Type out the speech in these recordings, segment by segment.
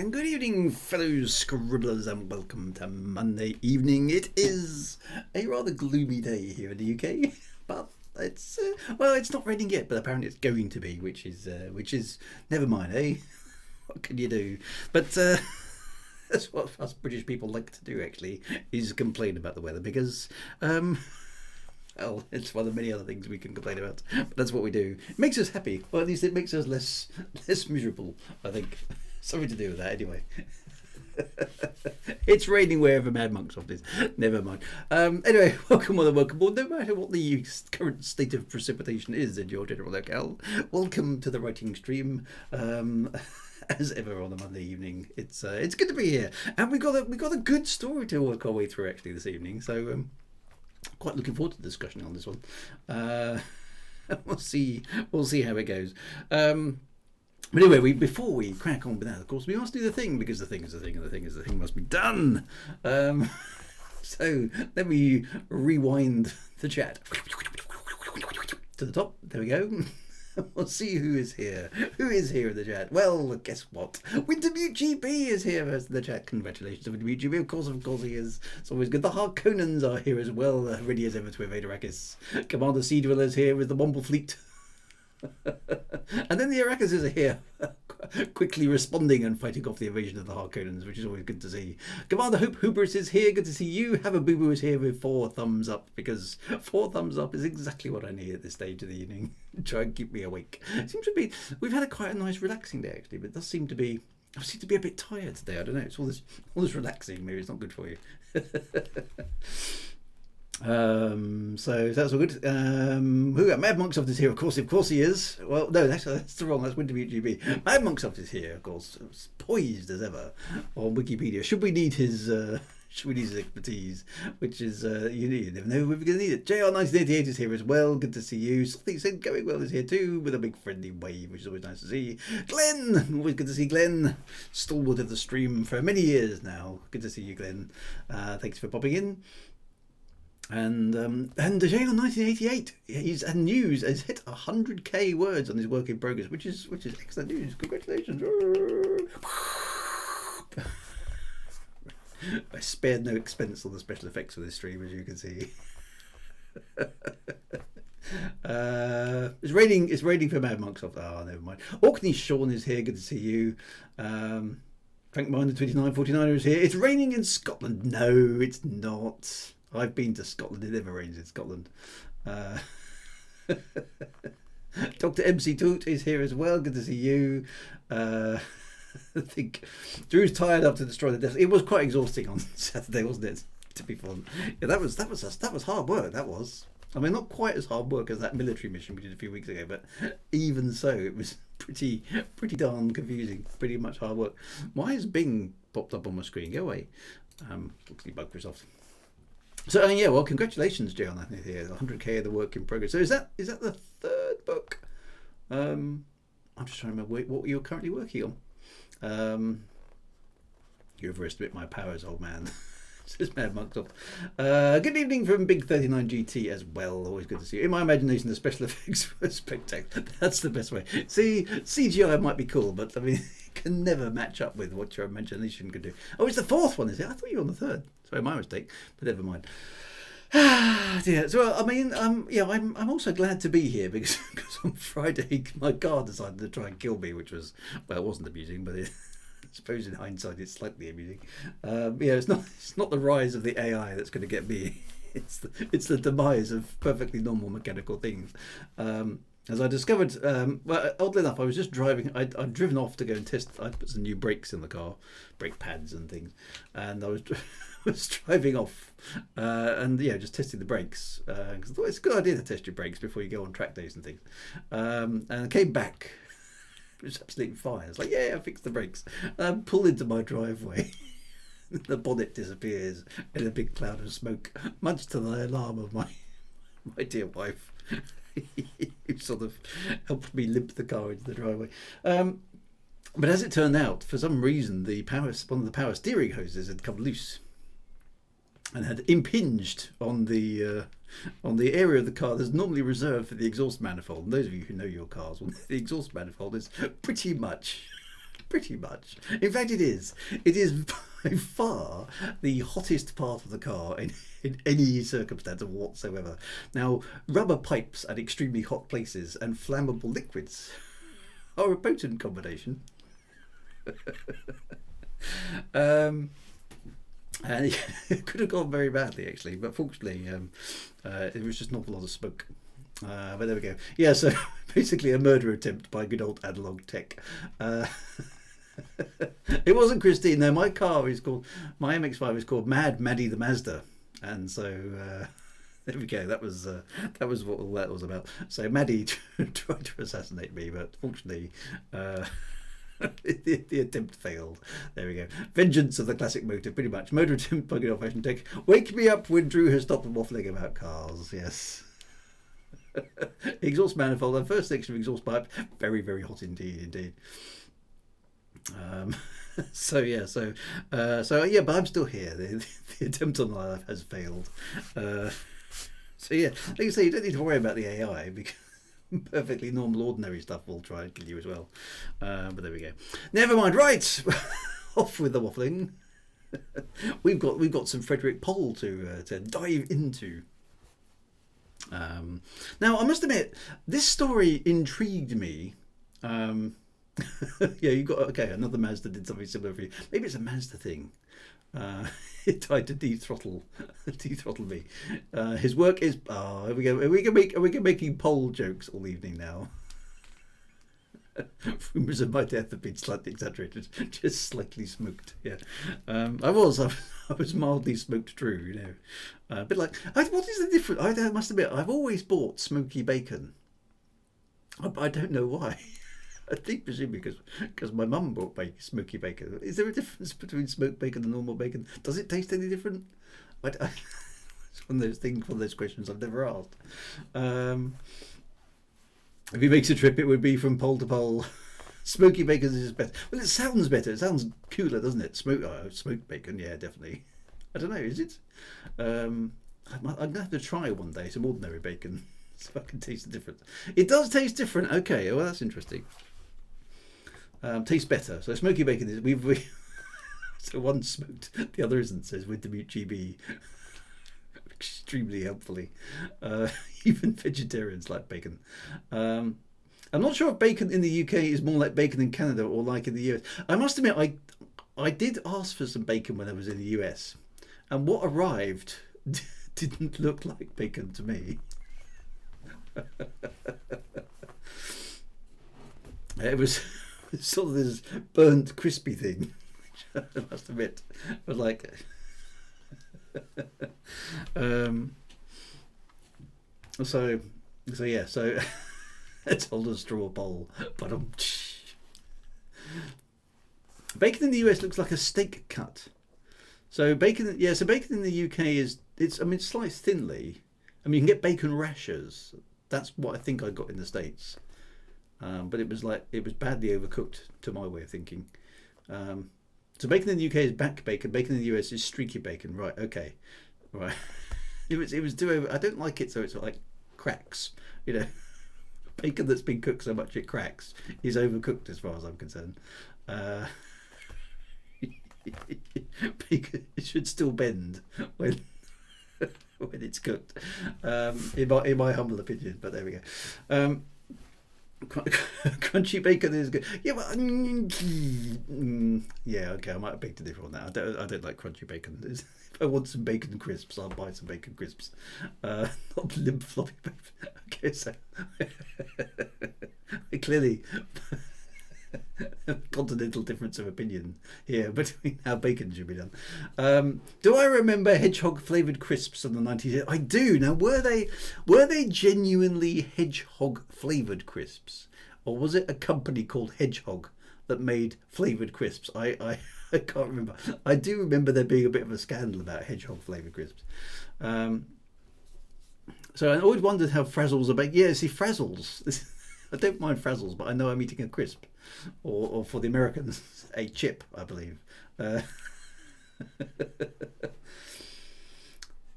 And good evening, fellow scribblers, and welcome to Monday evening. It is a rather gloomy day here in the UK, but it's it's not raining yet, but apparently it's going to be, which is never mind, eh? What can you do? But that's what us British people like to do, actually, is complain about the weather because. Well, it's one of many other things we can complain about, but that's what we do. It makes us happy, or at least it makes us less miserable, I think. Something to do with that, anyway. It's raining wherever Mad Monk's office is. Never mind. Anyway, welcome on and welcome aboard. No matter what the current state of precipitation is in your general locale, welcome to the writing stream. As ever on a Monday evening, it's good to be here, and we got a good story to work our way through actually this evening. So. Quite looking forward to the discussion on this one. We'll see how it goes. But anyway, before we crack on with that, of course, we must do the thing because the thing is the thing, and the thing must be done. So let me rewind the chat to the top. There we go. We'll see who is here. Who is here in the chat? Well, guess what? Wintermute GB is here in the chat. Congratulations to Wintermute GB. Of course he is. It's always good. The Harkonnens are here as well. Ready as ever to evade Arrakis. Commander Sea Dweller is here with the Womble Fleet. And then the Arrakises are here, quickly responding and fighting off the invasion of the Harkonnens, which is always good to see. Commander Hope Hubris is here. Good to see you. Have a Boo Boo is here with 4 thumbs up, because 4 thumbs up is exactly what I need at this stage of the evening. Try and keep me awake. It seems to be, we've had quite a nice relaxing day actually, but it does seem to be, I seem to be a bit tired today. I don't know. It's all this relaxing. Maybe it's not good for you. So that's all good. Who got Mad Monksoft is here, of course he is. Well, no, that's the wrong. That's Wintermute GB. Mad Monksoft is here, of course, poised as ever on Wikipedia. Should we need his expertise, which is you never know if we're going to need it. JR1988 is here as well. Good to see you. Something said going well is here too, with a big friendly wave, which is always nice to see. Glenn, always good to see Glenn, stalwart of the stream for many years now. Good to see you, Glenn. Thanks for popping in. And DeJane 1988, he's had news, has hit 100k words on his work in progress, which is excellent news. Congratulations! I spared no expense on the special effects for this stream, as you can see. It's raining for Mad Monksoft. Oh, never mind. Orkney Sean is here. Good to see you. Frank Minder 2949 is here. It's raining in Scotland. No, it's not. I've been to Scotland. It never rains in Scotland. Dr. MC Toot is here as well. Good to see you. I think Drew's tired up to destroy the desk. It was quite exhausting on Saturday, wasn't it? To be fun. Yeah, that was hard work. That was. I mean, not quite as hard work as that military mission we did a few weeks ago, but even so, it was pretty darn confusing. Pretty much hard work. Why has Bing popped up on my screen? Go away. Looks like Microsoft. So yeah, well, congratulations, John. I think here 100k of the work in progress. So is that the 3rd book? I'm just trying to remember what you're currently working on. You overestimate my powers, old man. Says Mad Monksoft. Good evening from Big 39 GT as well. Always good to see you. In my imagination, the special effects were spectacular. That's the best way. See, CGI might be cool, but I mean, it can never match up with what your imagination can do. Oh, it's the 4th one, is it? I thought you were on the 3rd. Sorry, my mistake. But never mind. Yeah. So I mean, I'm also glad to be here because on Friday my car decided to try and kill me, which was, well, it wasn't amusing, but I suppose in hindsight it's slightly amusing. It's not the rise of the AI that's going to get me. It's the demise of perfectly normal mechanical things. As I discovered, well, oddly enough, I was just driving. I'd driven off to go and test. I'd put some new brakes in the car, brake pads and things, and I was driving off, and just testing the brakes because I thought it's a good idea to test your brakes before you go on track days and things. And I came back. It was absolutely fine. It's like, yeah, I fixed the brakes. And I pull into my driveway. The bonnet disappears in a big cloud of smoke, much to the alarm of my dear wife. Who sort of helped me limp the car into the driveway. But as it turned out, for some reason, one of the power steering hoses had come loose and had impinged on the area of the car that's normally reserved for the exhaust manifold. And those of you who know your cars, well, the exhaust manifold is pretty much Pretty much. In fact, it is. It is by far the hottest part of the car in any circumstance whatsoever. Now, rubber pipes at extremely hot places and flammable liquids are a potent combination. And it could have gone very badly, actually, but fortunately, it was just not a lot of smoke. But there we go. Yeah, so basically a murder attempt by good old analog tech. It wasn't Christine. No, my MX-5 is called Mad Maddie the Mazda, and so there we go. That was what all that was about. So Maddie tried to assassinate me, but fortunately, the attempt failed. There we go. Vengeance of the classic motive, pretty much. Motor attempt by good old-fashioned tech. Wake me up when Drew has stopped waffling about cars. Yes. Exhaust manifold and first section of exhaust pipe, very, very hot indeed. So yeah, but I'm still here. The attempt on my life has failed. So yeah, like you say, you don't need to worry about the AI because perfectly normal, ordinary stuff will try and kill you as well. But there we go. Never mind. Right, off with the waffling. We've got some Frederick Pohl to dive into. Now, I must admit, this story intrigued me. Yeah, you got another Mazda did something similar for you. Maybe it's a Mazda thing. It tried to dethrottle me. His work is here we go. Are we making Pohl jokes all evening now? Rumours of my death have been slightly exaggerated, just slightly smoked. Yeah, I was mildly smoked. True, you know. A bit like, what is the difference? I must admit, I've always bought smoky bacon. I don't know why. I think presumably because my mum bought smoky bacon. Is there a difference between smoked bacon and normal bacon? Does it taste any different? It's one of those questions I've never asked. If he makes a trip, it would be from pole to pole. Smoky bacon is better. Well, it sounds better. It sounds cooler, doesn't it? Smoked bacon, yeah, definitely. I don't know, is it? I'm going to have to try one day some ordinary bacon so I can taste the difference. It does taste different. Okay, well, that's interesting. Tastes better. So smoky bacon is... we so one's smoked, the other isn't, says with the mute GB. Extremely helpfully. Even vegetarians like bacon. I'm not sure if bacon in the UK is more like bacon in Canada or like in the US. I must admit, I did ask for some bacon when I was in the US, and what arrived didn't look like bacon to me. It was sort of this burnt, crispy thing, which I must admit was like... So it's hold a straw poll, but bacon in the US looks like a steak cut. So bacon in the UK it's sliced thinly. I mean, you can get bacon rashers. That's what I think I got in the States. But it was badly overcooked to my way of thinking. So bacon in the UK is back bacon. Bacon in the US is streaky bacon. Right. Okay. Right. It was too over. I don't like it, so it's like cracks. You know, bacon that's been cooked so much it cracks is overcooked as far as I'm concerned. Bacon it should still bend when it's cooked. In my humble opinion, but there we go. Crunchy bacon is good. Yeah, but yeah, okay. I might have picked a different one. I don't like crunchy bacon. If I want some bacon crisps, I'll buy some bacon crisps. Not limp floppy bacon. Okay, so clearly continental difference of opinion here between how bacon should be done. Do I remember hedgehog flavoured crisps in the 90s? I do. Now, were they genuinely hedgehog flavoured crisps, or was it a company called Hedgehog that made flavoured crisps? I can't remember. I do remember there being a bit of a scandal about hedgehog flavoured crisps. So I always wondered how Frazzles are baked. Yeah, see, Frazzles. I don't mind Frazzles, but I know I'm eating a crisp, or for the Americans, a chip, I believe. Dr.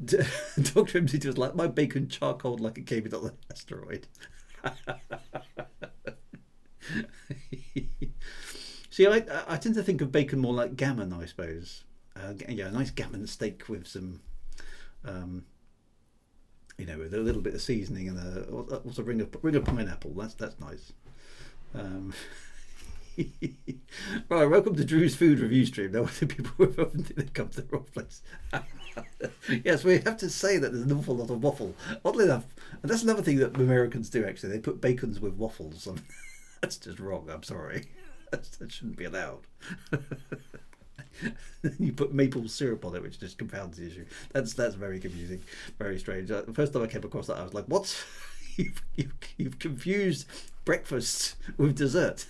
MCT was like, my bacon charcoal like it came in on an asteroid. See, I tend to think of bacon more like gammon, I suppose. Yeah, a nice gammon steak with some, with a little bit of seasoning and a ring of pineapple. That's nice. Um, right, welcome to Drew's food review stream. Now, people often think they come to the wrong place. Yes, we have to say that there's an awful lot of waffle. Oddly enough, and that's another thing that Americans do. Actually, they put bacons with waffles. That's just wrong. I'm sorry. That shouldn't be allowed. You put maple syrup on it, which just compounds the issue. That's very confusing, very strange. The first time I came across that, I was like, "What? You've confused breakfast with dessert."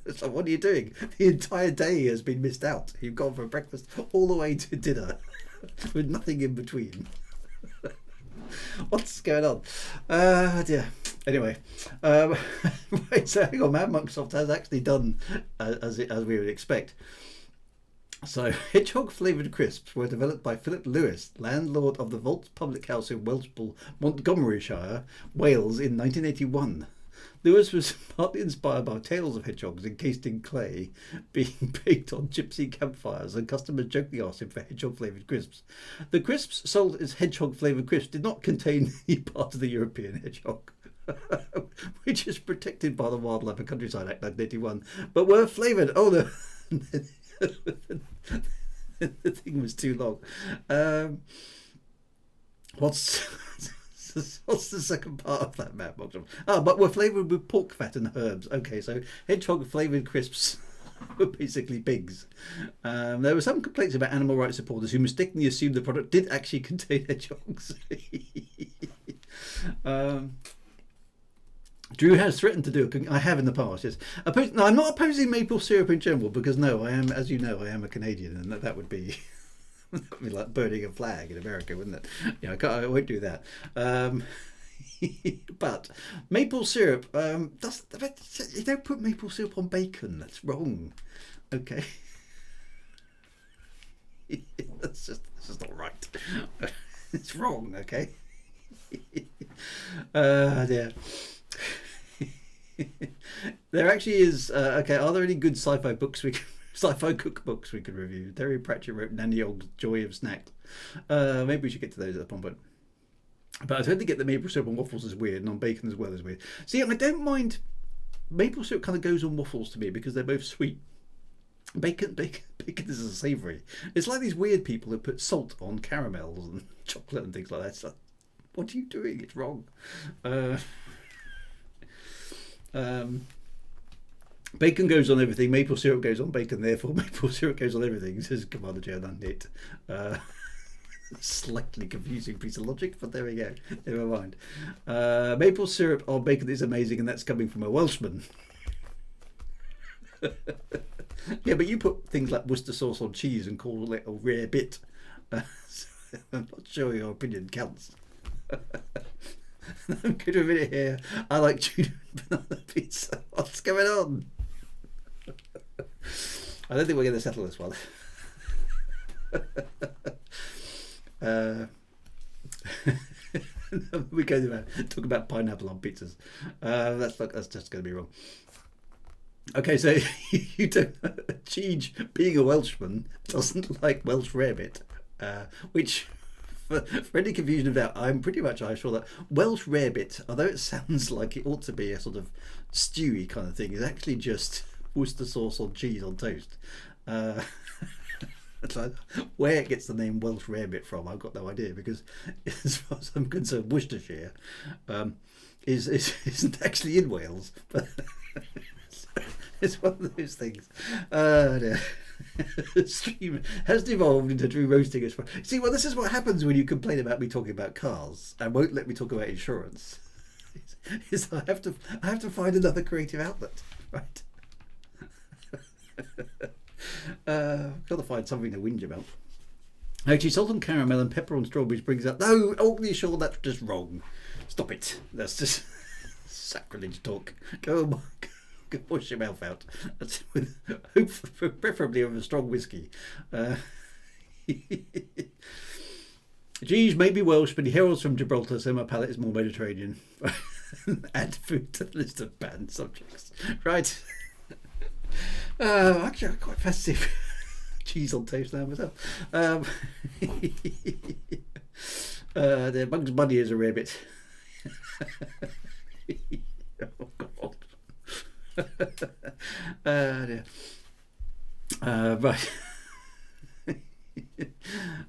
It's like, what are you doing? The entire day has been missed out. You've gone from breakfast all the way to dinner with nothing in between. What's going on? Dear. Anyway, right, so hang on, Mad Monksoft has actually done as we would expect. So, hedgehog flavoured crisps were developed by Philip Lewis, landlord of the Vault Public House in Welshpool, Montgomeryshire, Wales, in 1981. Lewis was partly inspired by tales of hedgehogs encased in clay being baked on gypsy campfires, and customers jokingly asked him for hedgehog-flavoured crisps. The crisps sold as hedgehog-flavoured crisps did not contain any part of the European hedgehog, which is protected by the Wildlife and Countryside Act 1981, but were flavoured. Oh, no. The thing was too long. What's the second part of that map? But were flavoured with pork fat and herbs. Okay, so hedgehog flavoured crisps were basically pigs. There were some complaints about animal rights supporters who mistakenly assumed the product did actually contain hedgehogs. Drew has threatened to do I have in the past, yes. No, I'm not opposing maple syrup in general, because no, I am, as you know, I am a Canadian, and that would be like burning a flag in America, wouldn't it? I won't do that. But maple syrup, you don't put maple syrup on bacon. That's wrong. Okay. That's just not right. It's wrong. Okay. Dear. There actually is. Okay, are there any good sci-fi cookbooks we could review? Terry Pratchett wrote Nanny Ogg's Joy of Snack. Maybe we should get to those at some point. But I totally get that maple syrup on waffles is weird, and on bacon as well is weird. See, I don't mind. Maple syrup kind of goes on waffles to me because they're both sweet. Bacon is a savoury. It's like these weird people who put salt on caramels and chocolate and things like that. It's like, what are you doing? It's wrong. Bacon goes on everything. Maple syrup goes on bacon. Therefore, maple syrup goes on everything. Says Commander Joe Nit. Slightly confusing piece of logic, but there we go. Never mind. Maple syrup on bacon is amazing, and that's coming from a Welshman. Yeah, but you put things like Worcester sauce on cheese and call it a rare bit. So I'm not sure your opinion counts. I'm going to admit it here. I like tuna and banana pizza. What's going on? I don't think we're going to settle this one. We go to talk about pineapple on pizzas. That's just going to be wrong. Okay, so you don't. Cheege, being a Welshman, doesn't like Welsh rarebit, which. For any confusion of that, I'm pretty much sure that Welsh rarebit, although it sounds like it ought to be a sort of stewy kind of thing, is actually just Worcester sauce on cheese on toast. So where it gets the name Welsh rarebit from, I've got no idea, because as far as I'm concerned, Worcestershire isn't actually in Wales, but it's one of those things. Dear. Stream has devolved into Drew roasting us. See, well, this is what happens when you complain about me talking about cars and won't let me talk about insurance. Is I have to find another creative outlet, right? Got to find something to whinge about. Actually, salt and caramel and pepper on strawberries brings out. No, oh, you sure that's just wrong? Stop it. That's just sacrilege talk. Go on. Wash your mouth out. That's with preferably with a strong whiskey. Geez, maybe Welsh, but he heralds from Gibraltar, so my palate is more Mediterranean. Add food to the list of banned subjects. Right. Actually, I'm quite fancy cheese on toast now myself. The Bugs Bunny is a rabbit. Oh God. Dear. Right.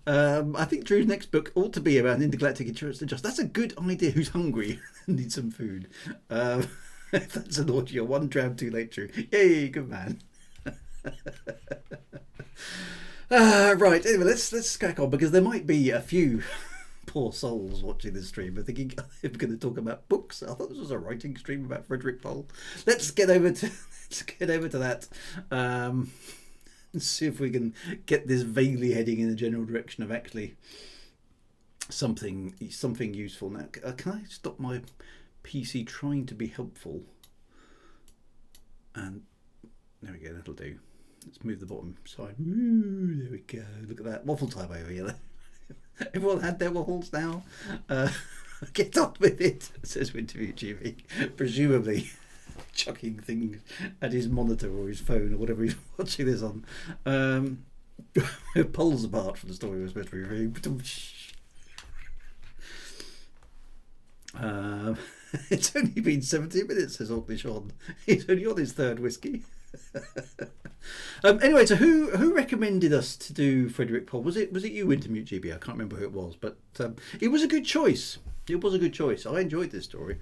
I think Drew's next book ought to be about intergalactic insurance adjust. That's a good idea. Who's hungry and needs some food? That's an audio. One dram too late, Drew. Yay, good man. Right. Anyway, let's crack on, because there might be a few poor souls watching this stream are thinking, if we're going to talk about books, I thought this was a writing stream about Frederick Pohl. Let's get over to that. And see if we can get this vaguely heading in the general direction of actually something useful. Now, can I stop my PC trying to be helpful? And there we go, that'll do. Let's move the bottom side. Ooh, there we go. Look at that waffle time over here. Everyone had their waffles now. Get on with it, says Winterview TV. Presumably chucking things at his monitor or his phone or whatever he's watching this on. Poles apart from the story we're supposed to be reviewing. It's only been 17 minutes, says Orkney Sean. He's only on his third whiskey. Anyway, so who recommended us to do Frederick Pohl? Was it you, Wintermute GB? I can't remember who it was, but it was a good choice. It was a good choice. I enjoyed this story.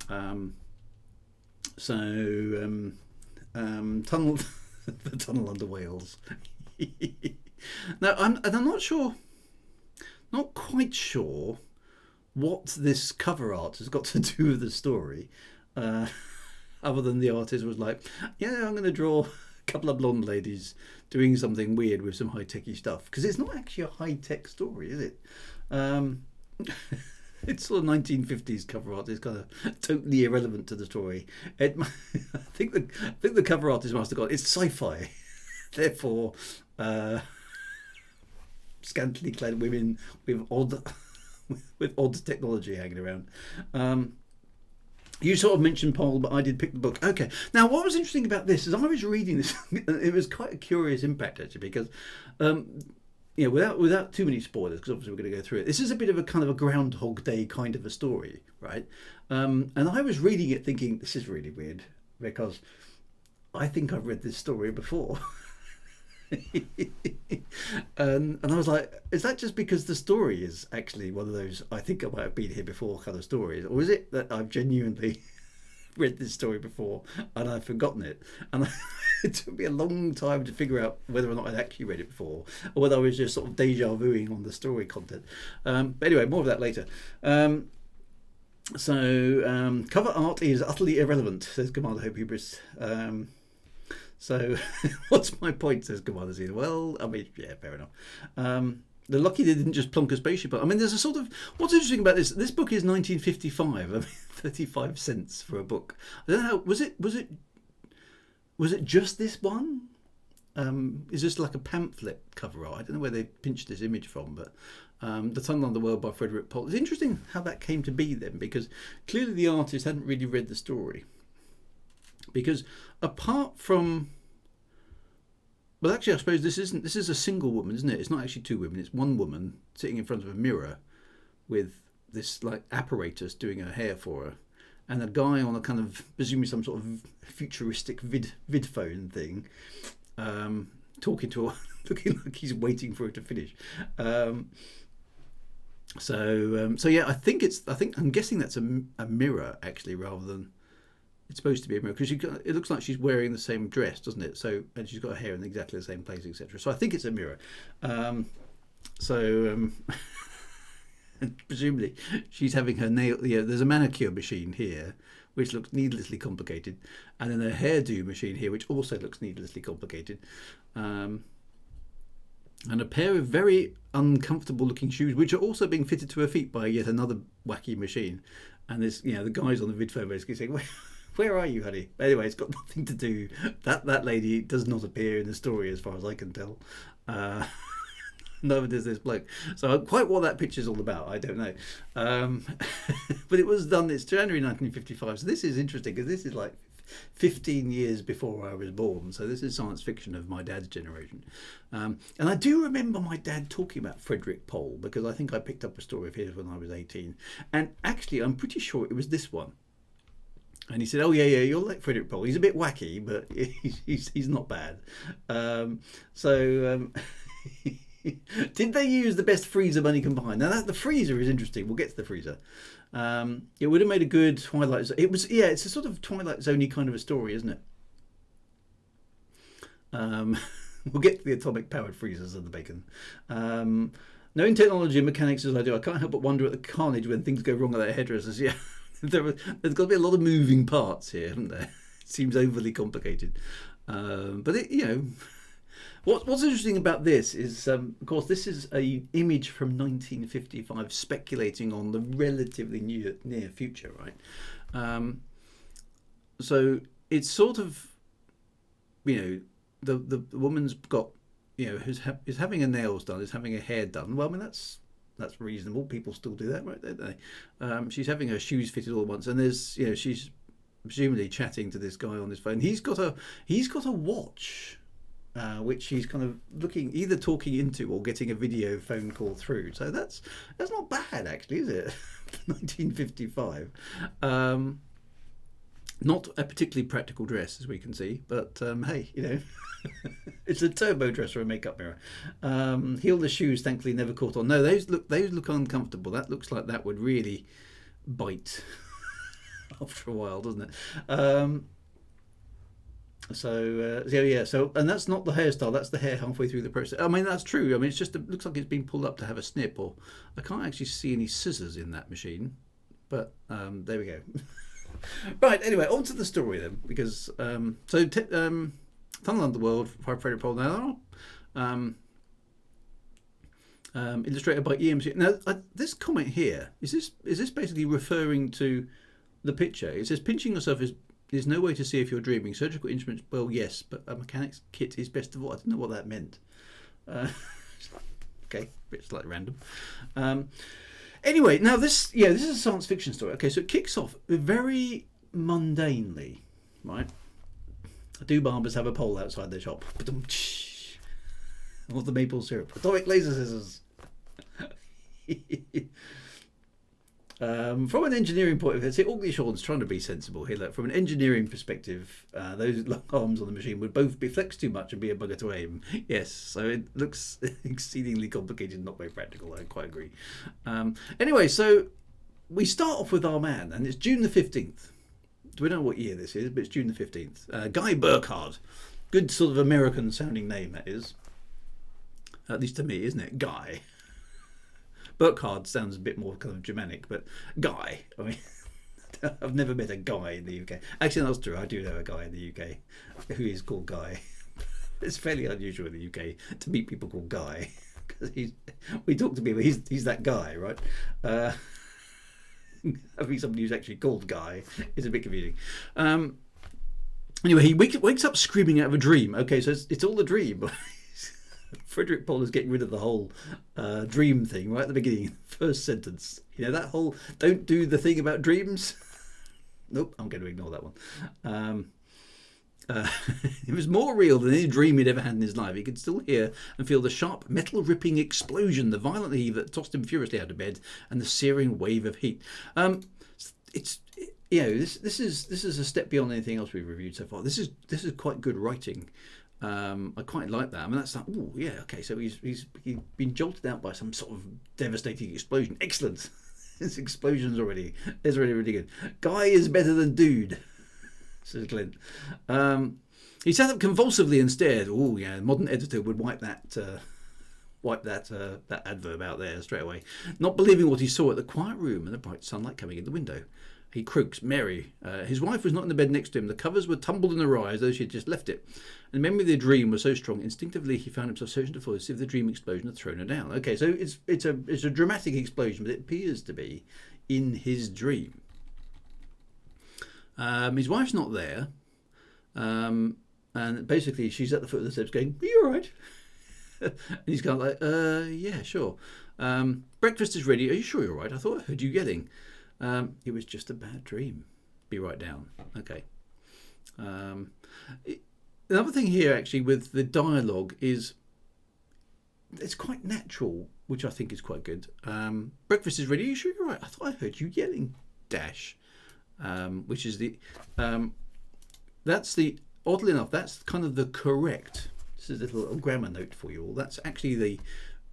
Tunnel, the tunnel under Wales. Now, I'm not quite sure what this cover art has got to do with the story, other than the artist was like, yeah, I'm going to draw a couple of blonde ladies doing something weird with some high-techy stuff, because it's not actually a high-tech story, is it? It's sort of 1950s cover art. It's kind of totally irrelevant to the story. I think the cover artist must have gone, it's sci-fi, therefore scantily clad women with odd technology hanging around. You sort of mentioned Pohl, but I did pick the book. Okay. Now, what was interesting about this is I was reading this. It was quite a curious impact, actually, because without too many spoilers, because obviously we're going to go through it. This is a bit of a kind of a Groundhog Day kind of a story, right? And I was reading it thinking, this is really weird, because I think I've read this story before. And I was like, is that just because the story is actually one of those I think I might have been here before kind of stories, or is it that I've genuinely read this story before and I've forgotten it? And it took me a long time to figure out whether or not I'd actually read it before, or whether I was just sort of deja vuing on the story content. But anyway, more of that later. So cover art is utterly irrelevant, says Commander Hope Hubris. So, what's my point, says Commander Z. Well, I mean, yeah, fair enough. The lucky they didn't just plonk a spaceship up. I mean, there's a sort of... What's interesting about this book is 1955. I mean, 35 cents for a book. I don't know, was it just this one? Is this like a pamphlet cover art? I don't know where they pinched this image from, but The Tunnel Underworld by Frederick Pohl. It's interesting how that came to be then, because clearly the artist hadn't really read the story. Because apart from, well, actually, I suppose this is a single woman, isn't it? It's not actually two women. It's one woman sitting in front of a mirror with this like apparatus doing her hair for her, and a guy on a kind of presumably some sort of futuristic vid phone thing, talking to her, looking like he's waiting for her to finish. So yeah, I'm guessing that's a mirror actually, rather than. It's supposed to be a mirror, because it looks like she's wearing the same dress, doesn't it? So, and she's got her hair in exactly the same place, etc. So I think it's a mirror. Presumably she's having her nail. Yeah, there's a manicure machine here, which looks needlessly complicated, and then a hairdo machine here, which also looks needlessly complicated, and a pair of very uncomfortable-looking shoes, which are also being fitted to her feet by yet another wacky machine. And there's, the guys on the vid phone basically saying, where are you, honey? Anyway, it's got nothing to do. That lady does not appear in the story, as far as I can tell. Neither does this bloke. So quite what that picture's all about, I don't know. But it was done. It's January 1955. So this is interesting, because this is like 15 years before I was born. So this is science fiction of my dad's generation. And I do remember my dad talking about Frederick Pohl, because I think I picked up a story of his when I was 18. And actually, I'm pretty sure it was this one. And he said, "Oh yeah, you're like Frederick Pohl. He's a bit wacky, but he's not bad." Did they use the best freezer money combined? Now the freezer is interesting. We'll get to the freezer. It would have made a good Twilight Zone. It's a sort of Twilight Zone-y kind of a story, isn't it? We'll get to the atomic-powered freezers and the bacon. Knowing technology and mechanics as I do, I can't help but wonder at the carnage when things go wrong with that hairdressers. Yeah, there's got to be a lot of moving parts here, haven't there? It seems overly complicated. What's interesting about this is, of course, this is an image from 1955 speculating on the relatively near future, right? So it's sort of, the woman's got, is having her nails done, is having her hair done. Well, I mean, that's reasonable. People still do that, right? Don't they? She's having her shoes fitted all at once, and there's, she's presumably chatting to this guy on his phone. He's got a watch. Which he's kind of either talking into or getting a video phone call through. So that's not bad, actually, is it? 1955. Not a particularly practical dress, as we can see, but hey, it's a turbo dress or a makeup mirror. Heelless shoes, thankfully, never caught on. No, those look uncomfortable. That looks like that would really bite after a while, doesn't it? And that's not the hairstyle, that's the hair halfway through the process. I mean, that's true. I mean, it looks like it's been pulled up to have a snip, or I can't actually see any scissors in that machine, but there we go. Right, anyway, on to the story then, because Tunnel Underworld by Frederick Pohl. Now, illustrated by EMC. Now, this comment here, is this basically referring to the picture? It says, pinching yourself is "There's no way to see if you're dreaming. Surgical instruments, well, yes, but a mechanic's kit is best of all." I don't know what that meant. Okay, bit slightly random. Anyway, now this is a science fiction story. Okay, so it kicks off very mundanely, right? Do barbers have a pole outside their shop? Or the maple syrup? Atomic laser scissors. From an engineering point of view, Ogleshaw's trying to be sensible here. Look, from an engineering perspective, those long arms on the machine would both be flexed too much and be a bugger to aim. Yes, so it looks exceedingly complicated, not very practical. I quite agree. Anyway, so we start off with our man, and it's June the 15th. We don't know what year this is, but it's June the 15th. Guy Burkhardt. Good sort of American-sounding name, that is. At least to me, isn't it? Guy. Burkhardt sounds a bit more kind of Germanic, but Guy. I mean, I've never met a Guy in the UK. Actually, that's true. I do know a guy in the UK who is called Guy. It's fairly unusual in the UK to meet people called Guy, because we talk to people. He's that guy, right? Having somebody who's actually called Guy is a bit confusing. Anyway, he wakes up screaming out of a dream. Okay, so it's all a dream. Frederick Pohl is getting rid of the whole dream thing right at the beginning, first sentence. That whole "don't do the thing about dreams." Nope, I'm going to ignore that one. It was more real than any dream he'd ever had in his life. He could still hear and feel the sharp, metal-ripping explosion, the violent heave that tossed him furiously out of bed, and the searing wave of heat. This is a step beyond anything else we've reviewed so far. This is quite good writing. I quite like that. I mean, that's like, oh yeah, okay. So he's been jolted out by some sort of devastating explosion. Excellent. This explosion's already really good. Guy is better than dude, says Clint. He sat up convulsively and stared. Oh yeah, a modern editor would wipe that adverb out there straight away, not believing what he saw at the quiet room and the bright sunlight coming in the window. He croaks, Mary. His wife was not in the bed next to him. The covers were tumbled in awry as though she had just left it. And the memory of the dream was so strong, instinctively he found himself searching to see if the dream explosion had thrown her down. Okay, so it's a dramatic explosion, but it appears to be in his dream. His wife's not there. And basically she's at the foot of the steps going, "Are you all right?" And he's kind of like, yeah, sure. Breakfast is ready. Are you sure you're all right? I thought I heard you yelling. It was just a bad dream. Be right down. Okay. Another thing here, actually, with the dialogue is it's quite natural, which I think is quite good. Breakfast is ready. Are you sure you're right? I thought I heard you yelling, Dash. Which is that's the, oddly enough, that's kind of the correct, this is a little grammar note for you all, that's actually the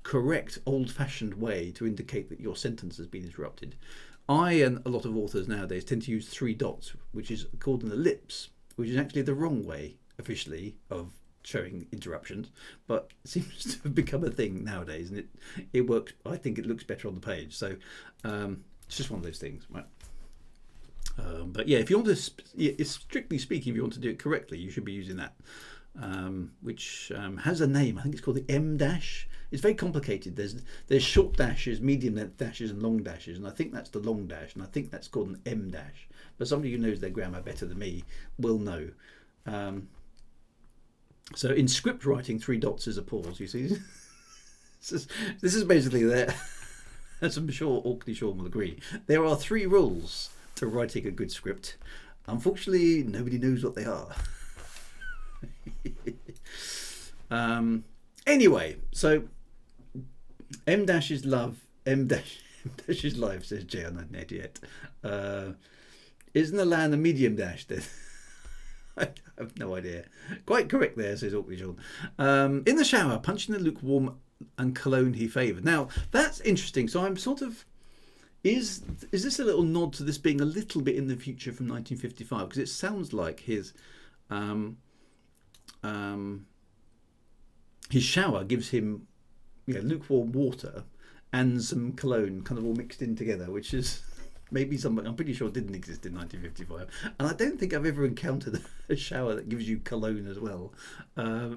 correct old-fashioned way to indicate that your sentence has been interrupted. I and a lot of authors nowadays tend to use 3 dots, which is called an ellipse, which is actually the wrong way officially of showing interruptions, but it seems to have become a thing nowadays, and it works. I think it looks better on the page, so it's just one of those things, right? But yeah, if you want to, strictly speaking, if you want to do it correctly, you should be using that, which has a name. I think it's called the M dash. It's very complicated. There's short dashes, medium length dashes, and long dashes, and I think that's the long dash, and I think that's called an M dash. But somebody who knows their grammar better than me will know. So in script writing, 3 dots is a pause. You see, this is basically there. As I'm sure Orkney Sean will agree, there are 3 rules to writing a good script. Unfortunately, nobody knows what they are. Anyway, so M dash is love, M dash is life, says Jay. I'm not an idiot. Isn't the land a medium dash then? I have no idea. Quite correct there, says Orkney Sean. In the shower, punching the lukewarm and cologne he favoured. Now, that's interesting. So I'm sort of, is this a little nod to this being a little bit in the future from 1955? Because it sounds like his shower gives him, lukewarm water and some cologne kind of all mixed in together, which is maybe something I'm pretty sure didn't exist in 1955. And I don't think I've ever encountered a shower that gives you cologne as well,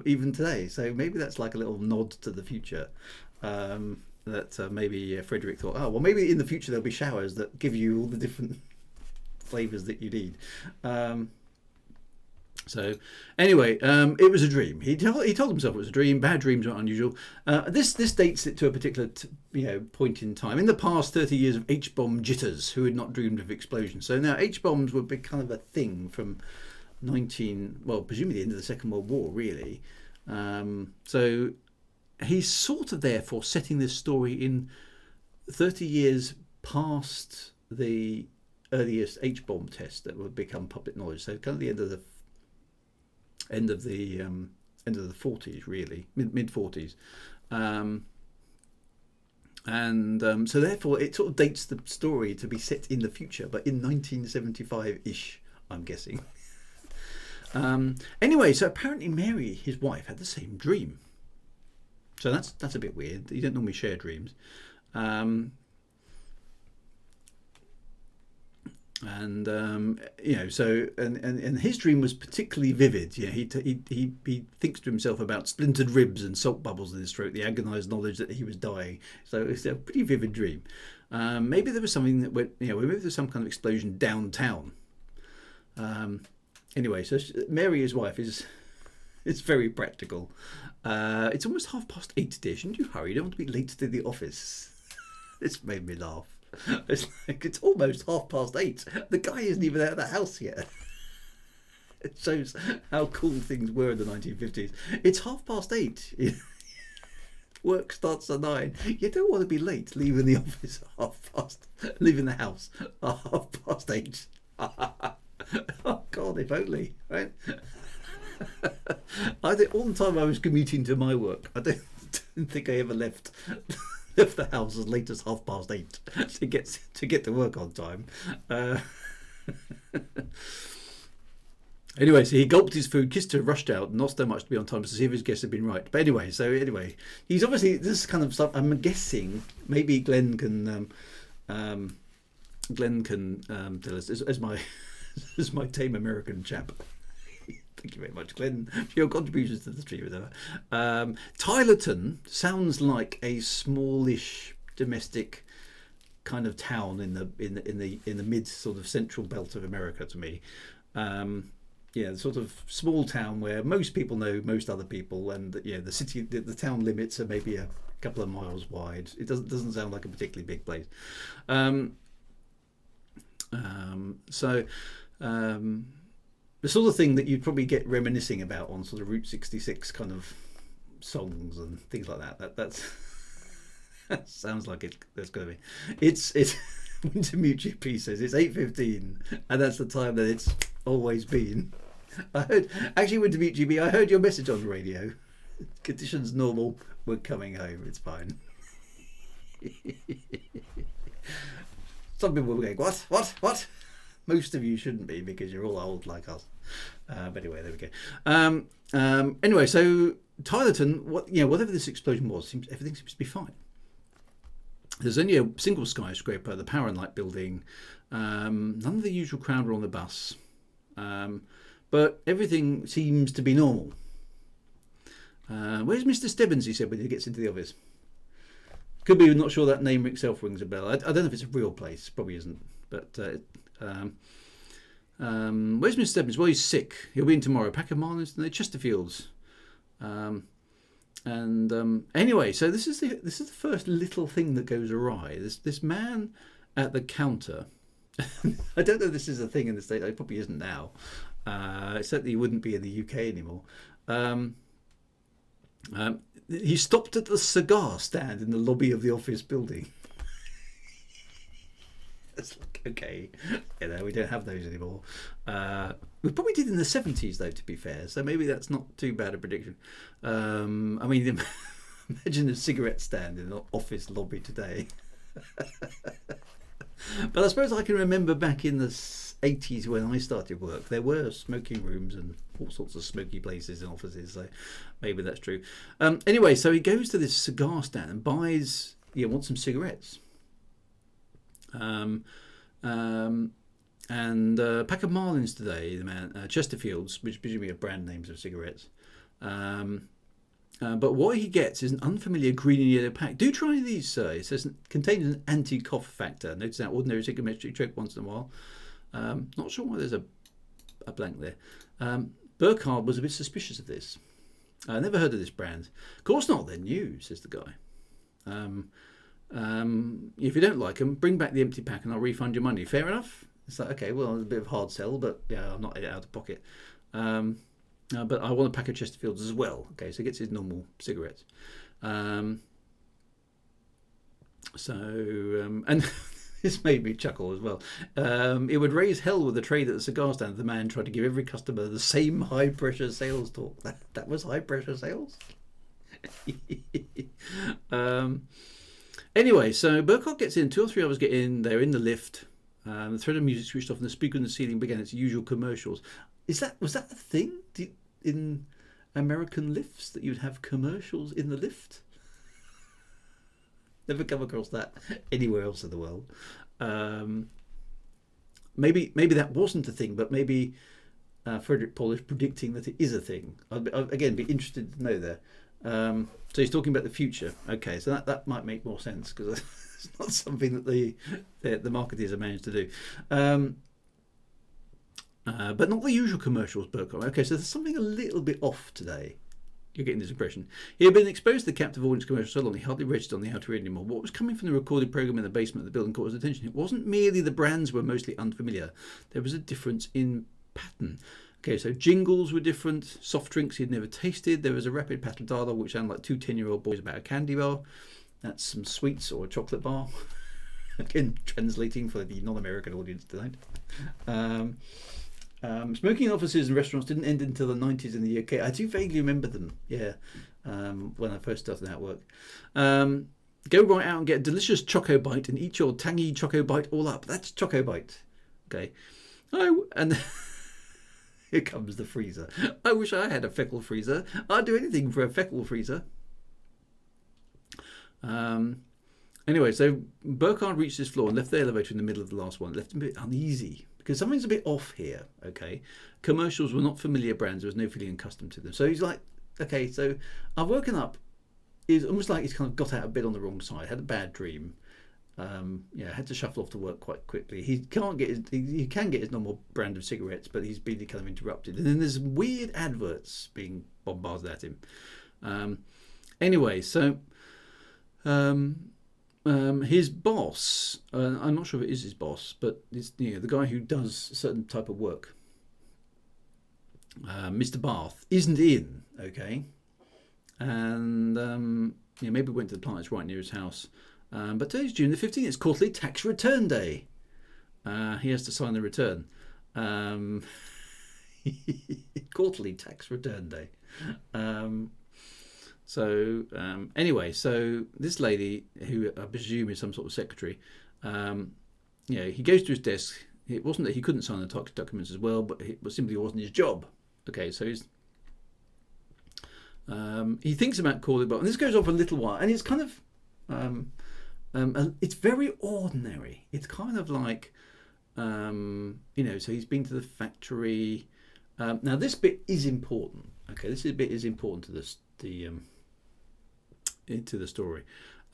even today. So maybe that's like a little nod to the future. That maybe Frederick thought, oh, well, maybe in the future there'll be showers that give you all the different flavours that you need. So anyway, it was a dream. He told himself it was a dream. Bad dreams are unusual. This dates it to a particular point in time. In the past 30 years of H-bomb jitters, who had not dreamed of explosions. So now H-bombs were kind of a thing from presumably the end of the Second World War, really. So he's sort of therefore setting this story in 30 years past the earliest H-bomb test that would become public knowledge. So kind of the end of the 40s, really, mid 40s, so therefore it sort of dates the story to be set in the future, but in 1975-ish, I'm guessing. Anyway, so apparently Mary, his wife, had the same dream. So that's a bit weird. You don't normally share dreams. So his dream was particularly vivid. He thinks to himself about splintered ribs and salt bubbles in his throat, the agonised knowledge that he was dying. So it's a pretty vivid dream. Maybe there was something that went, maybe there was some kind of explosion downtown. Anyway, so Mary, his wife, is very practical. It's almost 8:30, dear. Shouldn't you hurry? You don't want to be late to the office. This made me laugh. It's like it's almost 8:30. The guy isn't even out of the house yet. It shows how cool things were in the 1950s. It's 8:30. Work starts at 9. You don't want to be late leaving the office leaving the house at 8:30. Oh God, if only, right? I think all the time I was commuting to my work, I don't think I ever left the house as late as 8:30 to get to work on time. Anyway, so he gulped his food, kissed her, rushed out, not so much to be on time to see if his guess had been right. But anyway, he's obviously, this is kind of stuff. I'm guessing maybe Glenn can tell us as my tame American chap. Thank you very much, Glenn, for your contributions to the stream. Tylerton sounds like a smallish domestic kind of town in the mid sort of central belt of America to me. Sort of small town where most people know most other people, and the city, the town limits are maybe a couple of miles wide. It doesn't sound like a particularly big place. the sort of thing that you'd probably get reminiscing about on sort of Route 66 kind of songs and things like that. That's that sounds like there's going to be. It's Wintermute GP says it's 8:15, and that's the time that it's always been. I heard actually Wintermute GP. I heard your message on the radio. Conditions normal. We're coming home. It's fine. Some people will be going, what? Most of you shouldn't be because you're all old like us. But anyway, there we go. Anyway, so Tylerton, whatever this explosion was, everything seems to be fine. There's only a single skyscraper, the Power and Light building. None of the usual crowd were on the bus. But everything seems to be normal. Where's Mr. Stebbins, he said when he gets into the office. Could be not sure that name itself rings a bell. I don't know if it's a real place. Probably isn't. But where's Mr. Stebbins? Well, he's sick. He'll be in tomorrow. Pack of Marlins and the Chesterfields. Anyway, so this is the first little thing that goes awry. This man at the counter. I don't know if this is a thing in the States. It probably isn't now. It certainly wouldn't be in the UK anymore. He stopped at the cigar stand in the lobby of the office building. It's like, okay, we don't have those anymore. We probably did in the 70s, though, to be fair. So maybe that's not too bad a prediction. I mean, imagine a cigarette stand in an office lobby today. But I suppose I can remember back in the 80s when I started work, there were smoking rooms and all sorts of smoky places and offices, so maybe that's true. Anyway, so he goes to this cigar stand and buys, wants some cigarettes. And a pack of Marlins today, the man, Chesterfields, which presumably are brand names of cigarettes. But what he gets is an unfamiliar green and yellow pack. Do try these, sir. It says it contains an anti-cough factor. Notice that ordinary cigarette you choke once in a while. Not sure why there's a blank there. Burkhard was a bit suspicious of this. I never heard of this brand. Of course not, they're new, says the guy. If you don't like them, bring back the empty pack and I'll refund your money. Fair enough? It's like, okay, well, it's a bit of a hard sell, but yeah, I'm not out of pocket. But I want a pack of Chesterfields as well. Okay, so he gets his normal cigarettes. And this made me chuckle as well. It would raise hell with the trade at the cigar stand. The man tried to give every customer the same high-pressure sales talk. That was high-pressure sales? Anyway, so Burkhart gets in. 2 or 3 others get in. They're in the lift. The thread of music switched off and the speaker on the ceiling began its usual commercials. Was that a thing in American lifts, that you'd have commercials in the lift? Never come across that anywhere else in the world. Maybe that wasn't a thing, but maybe Frederick Pohl is predicting that it is a thing. I'd again be interested to know there. So he's talking about the future. Okay, so that might make more sense because it's not something that the marketeers have managed to do. But not the usual commercials, Burkhart. Okay, so there's something a little bit off today. You're getting this impression. He had been exposed to the captive audience commercial so long he hardly registered on the outer ear anymore. What was coming from the recorded program in the basement of the building caught his attention. It wasn't merely the brands were mostly unfamiliar. There was a difference in pattern. Okay, so jingles were different. Soft drinks he'd never tasted. There was a rapid pattern dialogue which sounded like 2 10-year-old boys about a candy bar. That's some sweets or a chocolate bar. Again, translating for the non-American audience tonight. Smoking in offices and restaurants didn't end until the 90s in the UK. I do vaguely remember them, when I first started out work. Go right out and get a delicious Choco Bite and eat your tangy Choco Bite all up. That's Choco Bite. Okay. And here comes the freezer. I wish I had a Feckle freezer. I'd do anything for a Feckle freezer. Anyway, so Burkhard reached his floor and left the elevator in the middle of the last one. Left him a bit uneasy because something's a bit off here. Okay, commercials were not familiar brands. There was no feeling accustomed to them. So he's like, okay, so I've woken up. It's almost like he's kind of got out a bit on the wrong side. Had a bad dream. Had to shuffle off to work quite quickly. He can't get he can get his normal brand of cigarettes, but he's been kind of interrupted. And then there's weird adverts being bombarded at him. Anyway, so his boss, I'm not sure if it is his boss, but it's the guy who does a certain type of work. Mr. Bath isn't in, okay, and maybe went to the plant that's right near his house. But today's June the 15th. It's quarterly tax return day. He has to sign the return. Quarterly tax return day. Anyway, so this lady, who I presume is some sort of secretary, he goes to his desk. It wasn't that he couldn't sign the tax documents as well, but it simply wasn't his job. Okay, so he thinks about calling, but and this goes on for a little while, and it's kind of it's very ordinary. It's kind of like so he's been to the factory. Now this bit is important. Okay, this bit is important to the story.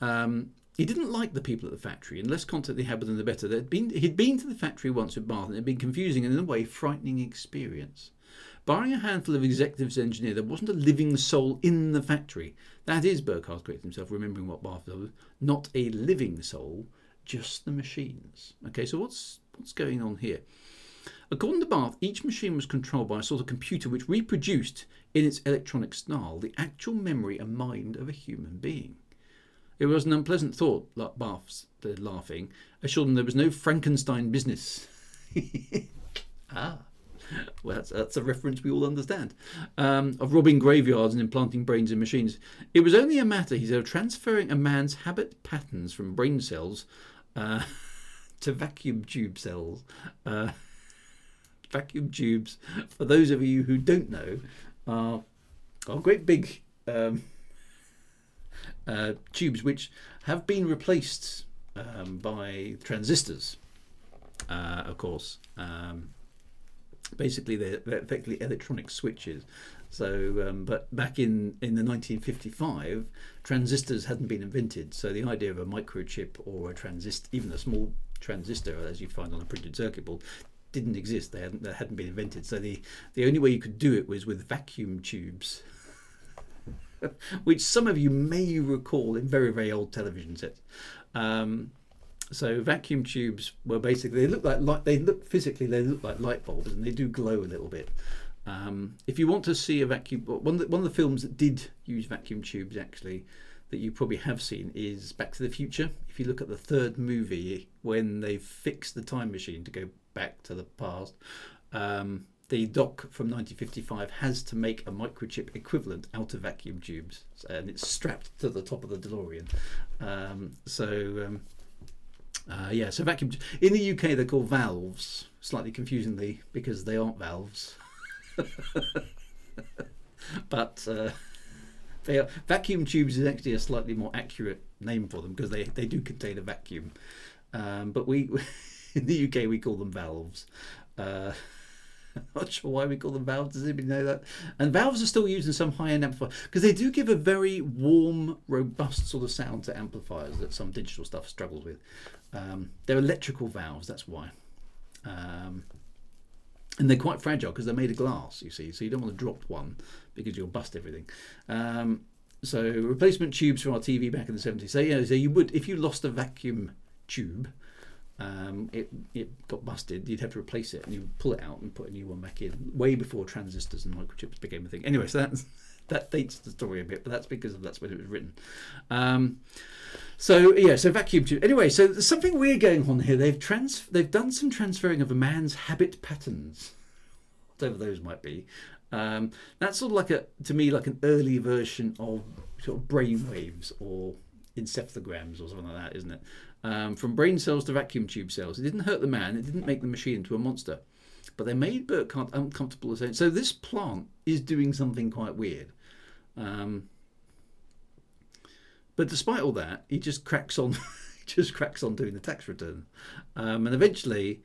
He didn't like the people at the factory, and less contact they had with them, the better. He'd been to the factory once with Bath, and it had been confusing and in a way frightening experience. Barring a handful of executives and engineers, there wasn't a living soul in the factory. That is, Burkhardt corrected himself, remembering what Bath was. Not a living soul, just the machines. Okay, so what's going on here? According to Bath, each machine was controlled by a sort of computer which reproduced, in its electronic style, the actual memory and mind of a human being. It was an unpleasant thought, like Bath's laughing, assured them there was no Frankenstein business. Well, that's a reference we all understand, of robbing graveyards and implanting brains in machines. It was only a matter, he said, of transferring a man's habit patterns from brain cells to vacuum tube cells. Vacuum tubes, for those of you who don't know, are great big tubes which have been replaced by transistors, of course. Basically, they're effectively electronic switches. So, but back in the 1955, transistors hadn't been invented. So the idea of a microchip or a transistor, even a small transistor, as you find on a printed circuit board, didn't exist. They hadn't been invented. So the only way you could do it was with vacuum tubes, which some of you may recall in very, very old television sets. So vacuum tubes were basically, they look like light bulbs, and they do glow a little bit. If you want to see a vacuum, one of the films that did use vacuum tubes actually, that you probably have seen, is Back to the Future. If you look at the third movie, when they fixed the time machine to go back to the past, the doc from 1955 has to make a microchip equivalent out of vacuum tubes, and it's strapped to the top of the DeLorean. So vacuum in the UK they're called valves, slightly confusingly, because they aren't valves. But they are. Vacuum tubes is actually a slightly more accurate name for them, because they do contain a vacuum. But we in the UK we call them valves. Not sure why we call them valves. Does anybody know that? And valves are still used in some high-end amplifiers, because they do give a very warm, robust sort of sound to amplifiers that some digital stuff struggles with. They're electrical valves, that's why. And they're quite fragile because they're made of glass, you see, so you don't want to drop one because you'll bust everything. So replacement tubes for our TV back in the 70s. So you would, if you lost a vacuum tube, it got busted, you'd have to replace it, and you would pull it out and put a new one back in, way before transistors and microchips became a thing. Anyway, so that dates the story a bit, but that's because that's when it was written. So vacuum tube. Anyway, so there's something weird going on here. They've done some transferring of a man's habit patterns, whatever those might be. That's sort of to me like an early version of sort of brain waves or encephalograms or something like that, isn't it? From brain cells to vacuum tube cells. It didn't hurt the man. It didn't make the machine into a monster. But they made Burkhardt uncomfortable. So this plant is doing something quite weird. But despite all that, he just cracks on. He just cracks on doing the tax return, and eventually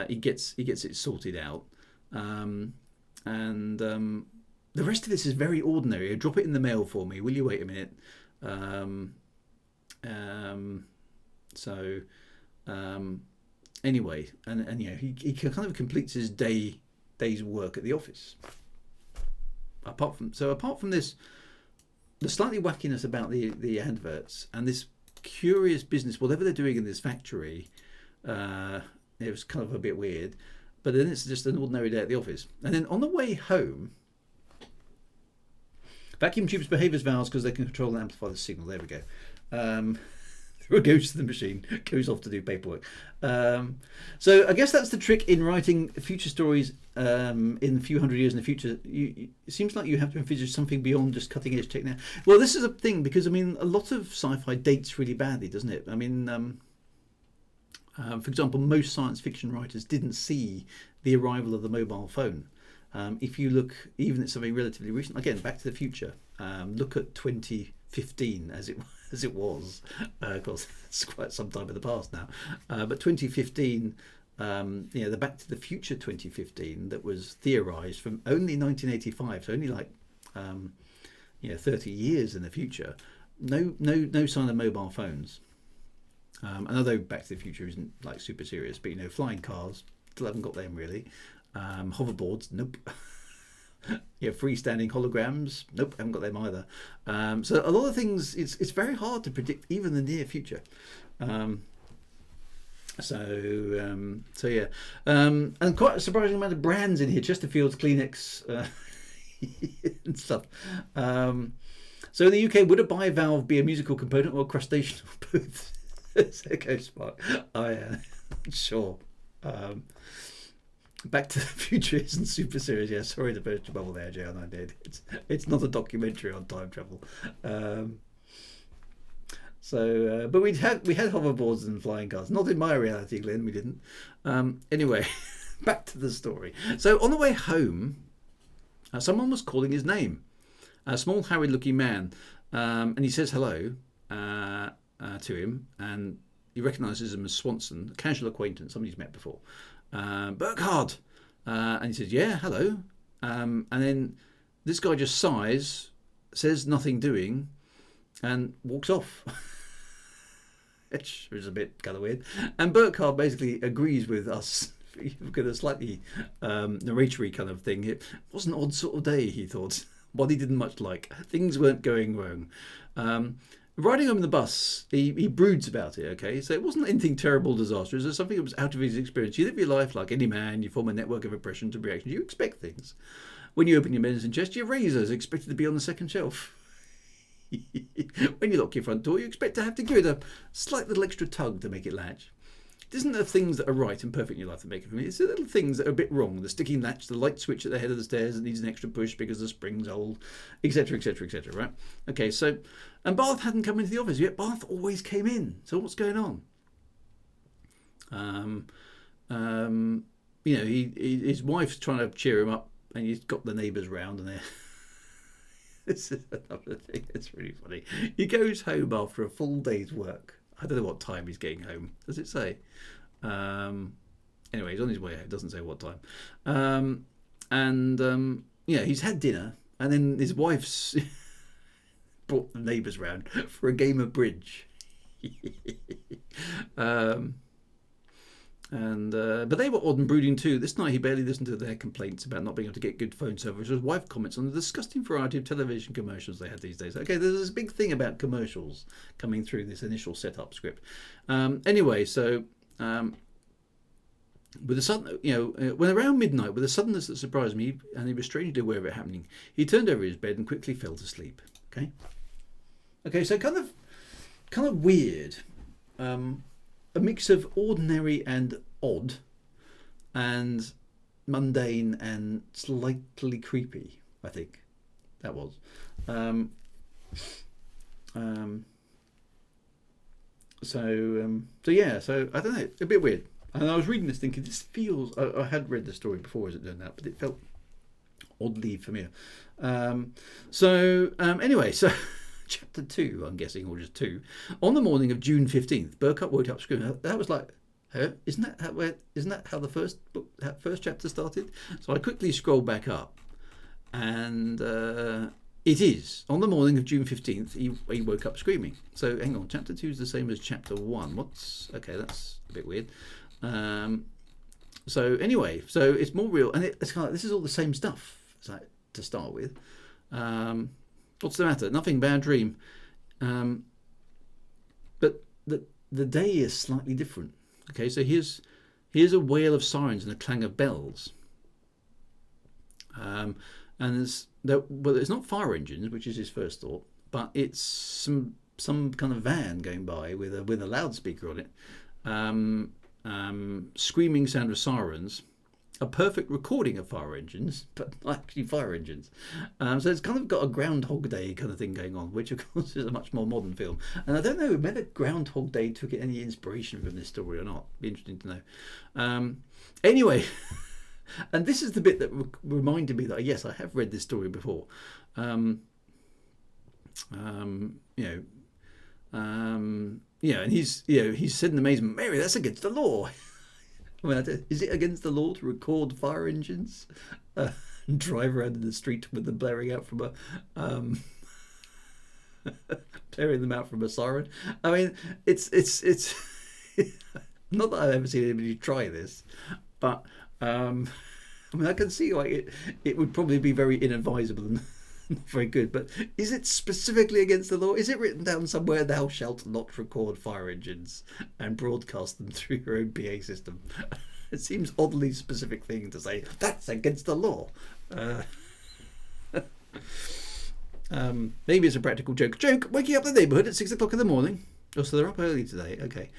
he gets it sorted out. The rest of this is very ordinary. Drop it in the mail for me. Will you wait a minute? Anyway, and he kind of completes his day's work at the office. Apart from this, the slightly wackiness about the adverts and this curious business, whatever they're doing in this factory, it was kind of a bit weird. but then it's just an ordinary day at the office. And then on the way home, vacuum tubes behave as valves because they can control and amplify the signal. There we go. Goes to the machine, goes off to do paperwork. So I guess that's the trick in writing future stories in a few hundred years in the future. It seems like you have to envisage something beyond just cutting edge tech now. Well, this is a thing because, I mean, a lot of sci-fi dates really badly, doesn't it? I mean, for example, most science fiction writers didn't see the arrival of the mobile phone. If you look even at something relatively recent, again, Back to the Future, look at 2015 as it was. Of course, it's quite some time in the past now. But 2015, the Back to the Future 2015 that was theorised from only 1985, so only like 30 years in the future. No sign of mobile phones. And although Back to the Future isn't like super serious, but flying cars still haven't got them really. Hoverboards, nope. Freestanding holograms, nope, haven't got them either. So a lot of things, it's very hard to predict even the near future. So yeah, and quite a surprising amount of brands in here: Chesterfield's, Kleenex, and stuff. So in the UK, would a bivalve be a musical component or a crustacean or both? Echo Spark. Sure. Back to the Future isn't super serious. Yeah, sorry to burst your bubble there, Jan. I did. It's not a documentary on time travel. But we had hoverboards and flying cars. Not in my reality, Glenn. We didn't. Anyway, back to the story. So on the way home, someone was calling his name. A small, harried-looking man, and he says hello to him, and he recognises him as Swanson, a casual acquaintance, somebody he's met before. Burkhard, and he says, yeah, hello. And then this guy just sighs, says nothing doing, and walks off. Which is a bit kind of weird. And Burkhard basically agrees with us. Look at a slightly narratory kind of thing. It was an odd sort of day, he thought. One he didn't much like. Things weren't going wrong. Riding home in the bus, he broods about it, okay? So it wasn't anything terrible, disastrous. It was something that was out of his experience. You live your life like any man. You form a network of impressions and reactions. You expect things. When you open your medicine chest, your razor is expected to be on the second shelf. When you lock your front door, you expect to have to give it a slight little extra tug to make it latch. It isn't the things that are right and perfect in your life that make it for me. It's the little things that are a bit wrong. The sticky latch, the light switch at the head of the stairs that needs an extra push because the spring's old, etc., etc., etc., right? Okay, so, and Bath hadn't come into the office yet. Bath always came in. So what's going on? His wife's trying to cheer him up, and he's got the neighbours round, and they're... This is another thing that's really funny. He goes home after a full day's work. I don't know what time he's getting home. Does it say? Anyway, he's on his way home. It doesn't say what time. He's had dinner, and then his wife's brought the neighbours round for a game of bridge. But they were odd and brooding too. This night he barely listened to their complaints about not being able to get good phone service. His wife comments on the disgusting variety of television commercials they had these days. Okay, there's this big thing about commercials coming through this initial setup script. With a sudden, when around midnight, with a suddenness that surprised me, and he was strangely aware of it happening, he turned over his bed and quickly fell to sleep. Okay, so kind of weird. A mix of ordinary and odd, and mundane and slightly creepy. I think that was. So I don't know, a bit weird. And I was reading this thinking, this feels. I had read the story before as it turned out, but it felt oddly familiar. Anyway, so. Chapter 2, I'm guessing, or just 2. On the morning of June 15th, Burkhart woke up screaming. That was like, isn't that how the first chapter started? So I quickly scrolled back up, and it is on the morning of June 15th. He woke up screaming. So hang on, chapter 2 is the same as chapter 1. That's a bit weird. So it's more real, and it's kind of like, this is all the same stuff. It's like, to start with. What's the matter? Nothing, bad dream. But the day is slightly different. Okay, so here's Here's a wail of sirens and a clang of bells. And it's not fire engines, which is his first thought, but it's some kind of van going by with a loudspeaker on it, screaming sound of sirens, a perfect recording of fire engines, but not actually fire engines. So it's kind of got a Groundhog Day kind of thing going on, which of course is a much more modern film. And I don't know whether Groundhog Day took any inspiration from this story or not. Be interesting to know. Anyway, and this is the bit that reminded me that yes, I have read this story before. Yeah, and he said in amazement, Mary, that's against the law. I mean, is it against the law to record fire engines and drive around in the street with them blaring out from blaring them out from a siren? I mean, it's not that I've ever seen anybody try this, but I mean, I can see like it would probably be very inadvisable and not very good. But is it specifically against the law? Is it written down somewhere, thou shalt not record fire engines and broadcast them through your own PA system? It seems oddly specific thing to say. That's against the law. Maybe it's a practical joke. Waking up the neighbourhood at 6 o'clock in the morning. Oh, so they're up early today. Okay.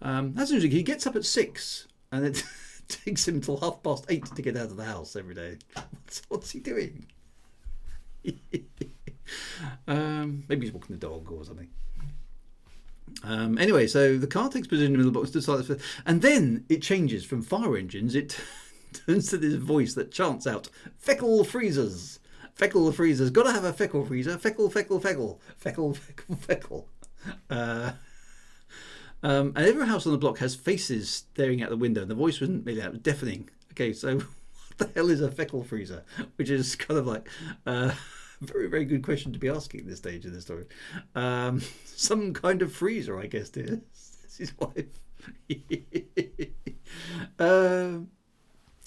That's interesting. He gets up at 6 and it takes him till 8:30 to get out of the house every day. What's he doing? Maybe he's walking the dog or something. Anyway, so the car takes position in the middle box, and then it changes from fire engines. It turns to this voice that chants out, "Feckle freezers, feckle freezers. Got to have a feckle freezer. Feckle, feckle, feckle, feckle, feckle, feckle." And every house on the block has faces staring out the window. And the voice wasn't made out; it was deafening. Okay, so what the hell is a feckle freezer? Which is kind of like very, very good question to be asking at this stage of the story. Some kind of freezer, I guess, dear. That's his wife.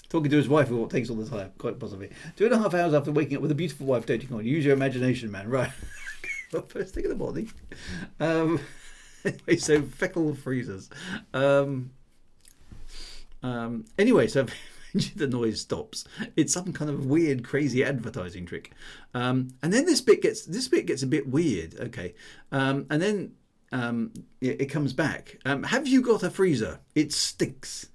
Talking to his wife, what takes all the time, quite possibly. 2.5 hours after waking up with a beautiful wife doting on. Use your imagination, man. Right. Well, first thing in the morning. Anyway, so feckle freezers. Anyway, so the noise stops. It's some kind of weird, crazy advertising trick. And then this bit gets a bit weird. Okay, and then it comes back. Have you got a freezer? It stinks.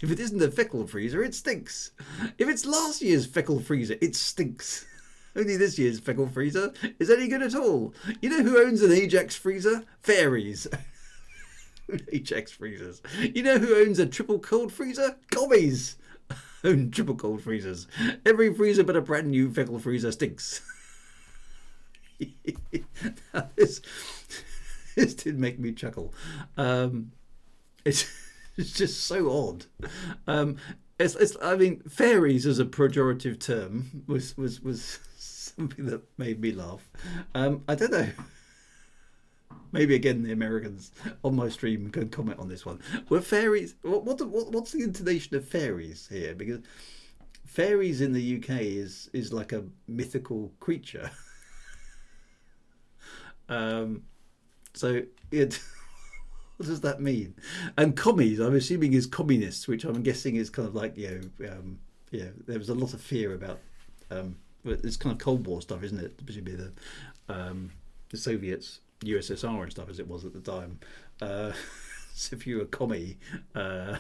If it isn't a feckle freezer, it stinks. If it's last year's feckle freezer, it stinks. Only this year's feckle freezer is any good at all. You know who owns an Ajax freezer? Fairies. Ajax freezers. You know who owns a triple cold freezer? Commies own triple cold freezers. Every freezer but a brand new feckle freezer stinks. This did make me chuckle. It's just so odd. I mean, fairies as a pejorative term was something that made me laugh. I don't know. Maybe again the Americans on my stream can comment on this one. Were fairies? What's the intonation of fairies here? Because fairies in the UK is like a mythical creature. So it. What does that mean? And commies, I'm assuming, is communists, which I'm guessing is kind of like there was a lot of fear about. It's kind of Cold War stuff, isn't it? Presumably the Soviets, USSR and stuff as it was at the time. So if you're a commie, you're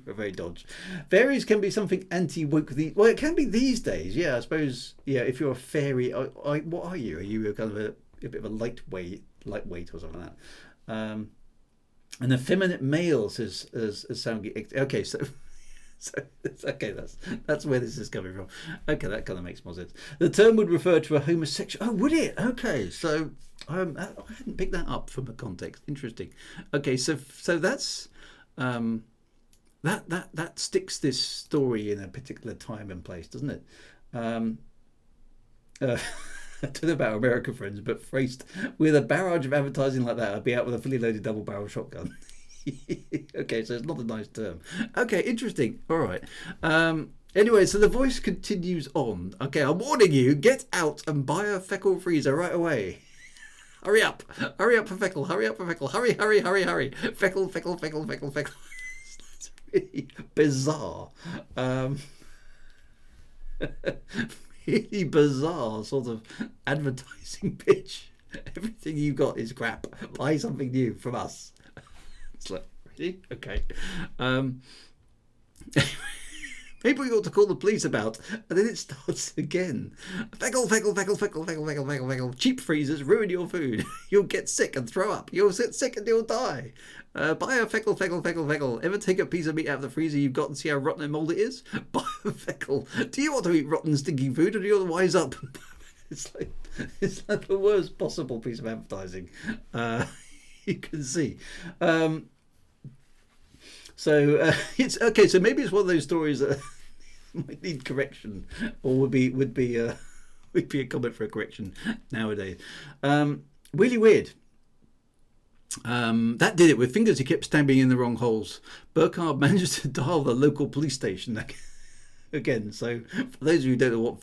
very dodge. Fairies can be something anti-woke. Well, it can be these days. Yeah, I suppose. Yeah, if you're a fairy, what are you? Are you a kind of a bit of a lightweight or something like that? An effeminate male says sound. Okay, so okay, that's where this is coming from. Okay, that kind of makes more sense. The term would refer to a homosexual. Oh, would it? Okay, so I hadn't picked that up from the context. Interesting. Okay, so that's that sticks this story in a particular time and place, doesn't it? I don't know about American friends, but faced with a barrage of advertising like that, I'd be out with a fully loaded double barrel shotgun. Okay, so it's not a nice term. Okay, interesting. All right. Anyway, so the voice continues on. Okay, I'm warning you, get out and buy a feckle freezer right away. Hurry up for feckle, hurry up for feckle, hurry. Feckle, feckle, feckle, feckle, feckle. really bizarre, um, really bizarre sort of advertising pitch. Everything you got is crap. Buy something new from us. It's like, really? Okay. Maybe we ought to call the police about, and then it starts again. Feckle, feckle, feckle, feckle, feckle, feckle, feckle, feckle. Cheap freezers ruin your food. You'll get sick and throw up. You'll get sick and you'll die. Buy a feckle, feckle, feckle, feckle. Ever take a piece of meat out of the freezer you've got and see how rotten and mouldy it is? Buy a feckle. Do you want to eat rotten, stinking food, or do you want to wise up? It's like the worst possible piece of advertising you can see. So it's okay. So maybe it's one of those stories that might need correction, or would be a comment for a correction nowadays. Really weird. That did it. With fingers he kept stabbing in the wrong holes. Burkhard managed to dial the local police station again. So for those of you who don't know what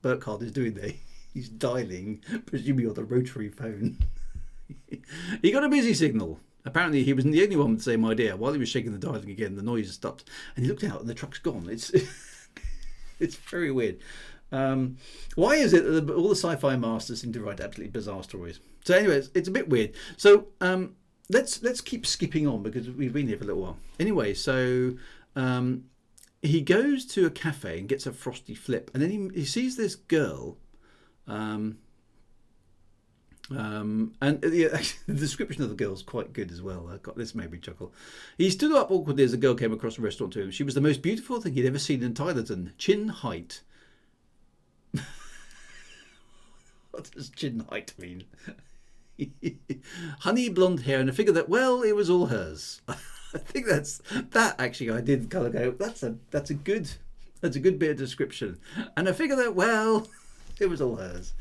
Burkhard is doing there, he's dialing, presumably on the rotary phone. He got a busy signal. Apparently he wasn't the only one with the same idea. While he was shaking the dialing again, the noise stopped, and he looked out and the truck's gone. It's it's very weird. Why is it that all the sci-fi masters seem to write absolutely bizarre stories? So anyway, it's a bit weird. So let's keep skipping on because we've been here for a little while. Anyway, so he goes to a cafe and gets a frosty flip, and then he sees this girl. And the description of the girl's quite good as well. This made me chuckle. He stood up awkwardly as the girl came across the restaurant to him. She was the most beautiful thing he'd ever seen in Tylerton. Chin height. What does chin height mean? Honey blonde hair and a figure that, well, it was all hers. I think that actually I did kind of go, that's a good bit of description. And a figure that, well, it was all hers.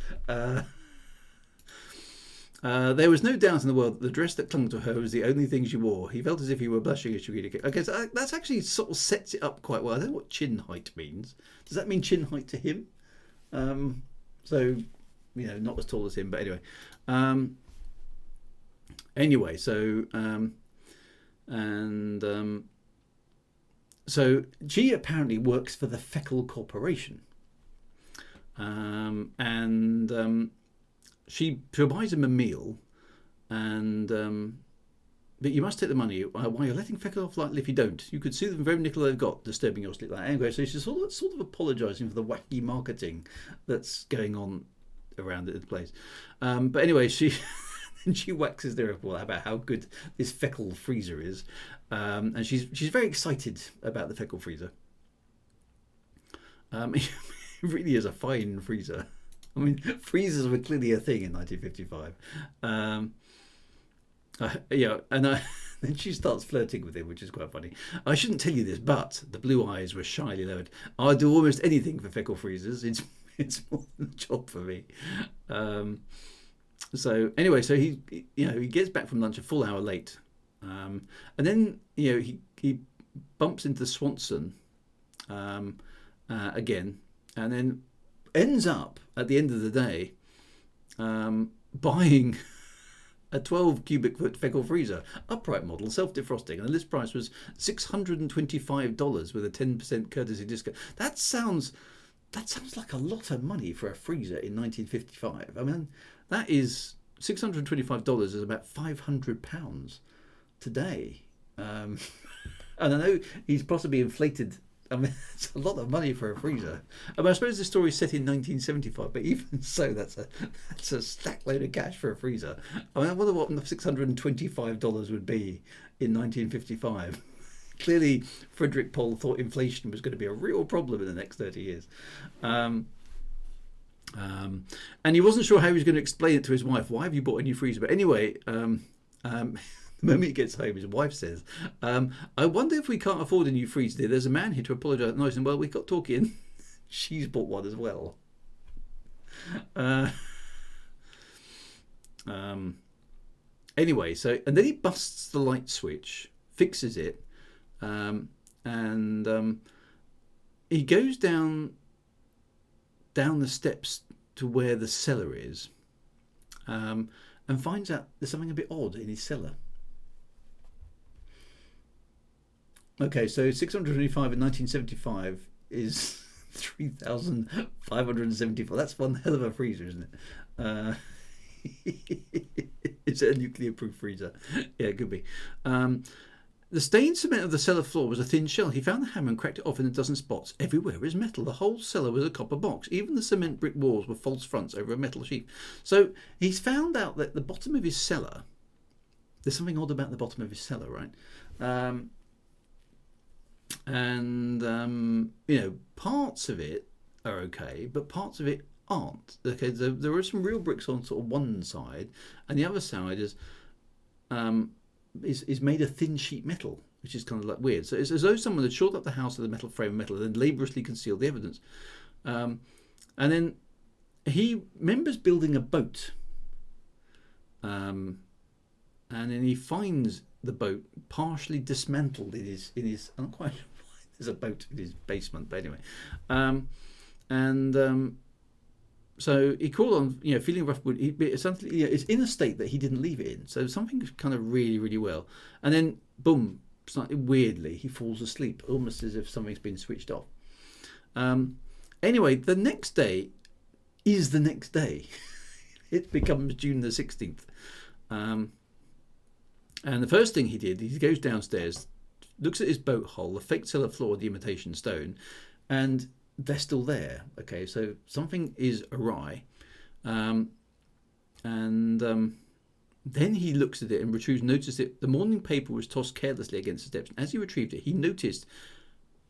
There was no doubt in the world that the dress that clung to her was the only thing she wore. He felt as if he were blushing as she read it. Okay, so that's actually sort of sets it up quite well. I don't know what chin height means. Does that mean chin height to him? So, not as tall as him, but anyway. So she apparently works for the Feckle Corporation. She provides him a meal, but you must take the money while you're letting Feckle off lightly. If you don't, you could sue them for every nickel they've got, disturbing your sleep. Anyway, so she's sort of apologising for the wacky marketing that's going on around the place. But anyway, she waxes lyrical about how good this Feckle freezer is, and she's very excited about the Feckle freezer. It really is a fine freezer. I mean, freezers were clearly a thing in 1955. Then she starts flirting with him, which is quite funny. I shouldn't tell you this, but the blue eyes were shyly lowered. I'd do almost anything for Feckle freezers. It's more than a job for me. So anyway, so he gets back from lunch a full hour late, and then he bumps into Swanson again, and then ends up at the end of the day buying a 12 cubic foot Feckle freezer, upright model, self-defrosting, and the list price was $625 with a 10% courtesy discount. That sounds like a lot of money for a freezer in 1955. I mean, that is $625 is about £500 today. And I know he's possibly inflated. I mean, it's a lot of money for a freezer. I mean, I suppose the story is set in 1975, but even so, that's a stack load of cash for a freezer. I mean, I wonder what $625 would be in 1955. Clearly, Frederick Pohl thought inflation was going to be a real problem in the next 30 years. And he wasn't sure how he was going to explain it to his wife. Why have you bought a new freezer? But anyway, the moment he gets home, his wife says, I wonder if we can't afford a new freezer. Dear. There's a man here to apologise. Nice and well, we got talking. She's bought one as well. Anyway, and then he busts the light switch, fixes it, and he goes down the steps to where the cellar is, and finds out there's something a bit odd in his cellar. Okay, so 625 in 1975 is 3,574. That's one hell of a freezer, isn't it? Is it a nuclear-proof freezer? Yeah, it could be. The stained cement of the cellar floor was a thin shell. He found the hammer and cracked it off in a dozen spots. Everywhere was metal. The whole cellar was a copper box. Even the cement brick walls were false fronts over a metal sheet. So he's found out that the bottom of his cellar, there's something odd about the bottom of his cellar, right? Parts of it are okay, but parts of it aren't. Okay, there are some real bricks on sort of one side, and the other side is made of thin sheet metal, which is kind of like weird. So it's as though someone had shored up the house with a metal frame of metal and then laboriously concealed the evidence. And then he remembers building a boat, and then he finds the boat partially dismantled in his. I'm not quite sure why there's a boat in his basement, but anyway, so he called on, feeling rough. It's in a state that he didn't leave it in. So something's kind of really, really well. And then, boom, slightly weirdly, he falls asleep, almost as if something's been switched off. Anyway, the next day is the next day. It becomes June the 16th. And the first thing he did, he goes downstairs, looks at his boat hull, the fake cellar floor, the imitation stone, and they're still there. Okay, so something is awry. Then he looks at it and noticed it. The morning paper was tossed carelessly against the steps. As he retrieved it, he noticed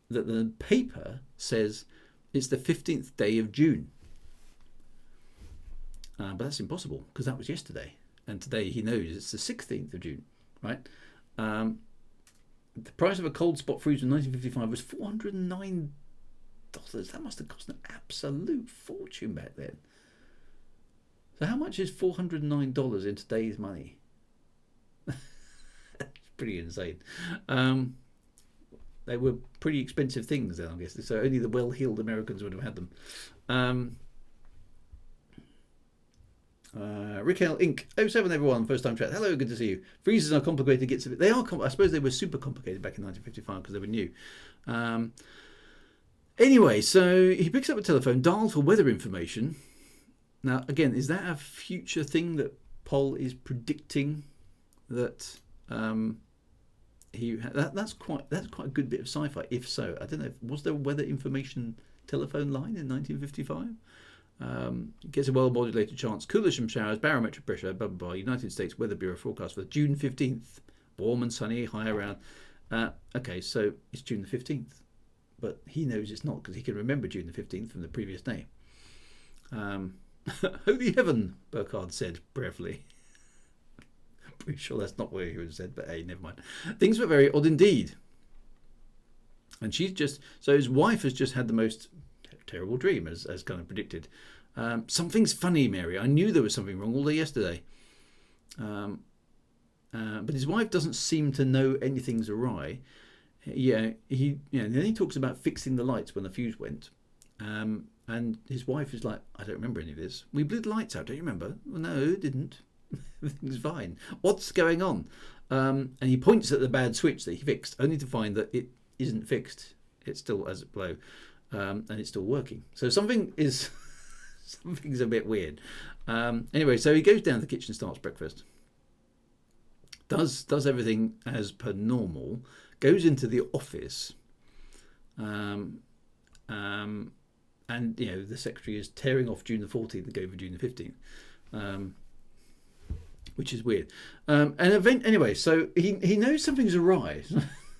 that the paper says it's the 15th day of June. But that's impossible, because that was yesterday. And today he knows it's the 16th of June, right? The price of a cold spot freezer in 1955 was $409. That must have cost an absolute fortune back then. So how much is $409 in today's money? That's pretty insane. They were pretty expensive things then, I guess. So only the well-heeled Americans would have had them. Rickel Inc. 07 everyone, first time chat. Hello, good to see you. Freezers are complicated. They are. I suppose they were super complicated back in 1955 because they were new. Anyway, so he picks up a telephone, dials for weather information. Now, again, is that a future thing that Pohl is predicting? That that's quite a good bit of sci-fi. If so, I don't know. Was there a weather information telephone line in 1955? Gets a well-modulated chance. Coolisham showers, barometric pressure, blah, blah, blah. United States Weather Bureau forecast for June 15th. Warm and sunny, high around. Okay, so it's June the 15th. But he knows it's not, because he can remember June the 15th from the previous day. Holy heaven, Burkhard said prayerfully. Pretty sure that's not what he would have said, but hey, never mind. Things were very odd indeed. And so his wife has just had the most terrible dream, as kind of predicted. Something's funny, Mary. I knew there was something wrong all day yesterday. But his wife doesn't seem to know anything's awry. Yeah, then he talks about fixing the lights when the fuse went. And his wife is like, I don't remember any of this. We blew the lights out, don't you remember? Well, no, it didn't. Everything's fine. What's going on? And he points at the bad switch that he fixed, only to find that it isn't fixed. It's still as it blow. And it's still working. So something's a bit weird. Anyway, so he goes down to the kitchen, starts breakfast. Does everything as per normal. Goes into the office. And the secretary is tearing off June the 14th to go for June the 15th. Which is weird. Anyway, so he knows something's awry.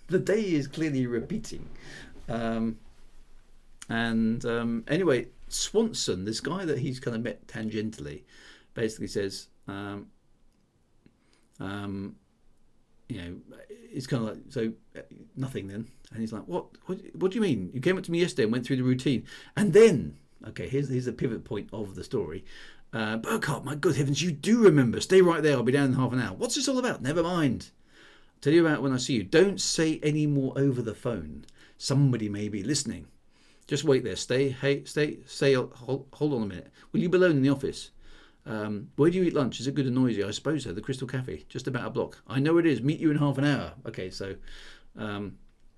The day is clearly repeating. Anyway, Swanson, this guy that he's kind of met tangentially, basically says, it's kind of like, so nothing then. And he's like, what do you mean? You came up to me yesterday and went through the routine. And then, okay, here's the pivot point of the story. Burkhart, my good heavens, you do remember. Stay right there. I'll be down in half an hour. What's this all about? Never mind. I'll tell you about when I see you. Don't say any more over the phone. Somebody may be listening. Just wait there. Stay. Hold on a minute. Will you be alone in the office? Where do you eat lunch? Is it good and noisy? I suppose so. The Crystal Cafe, just about a block. I know it is. Meet you in half an hour. Okay, so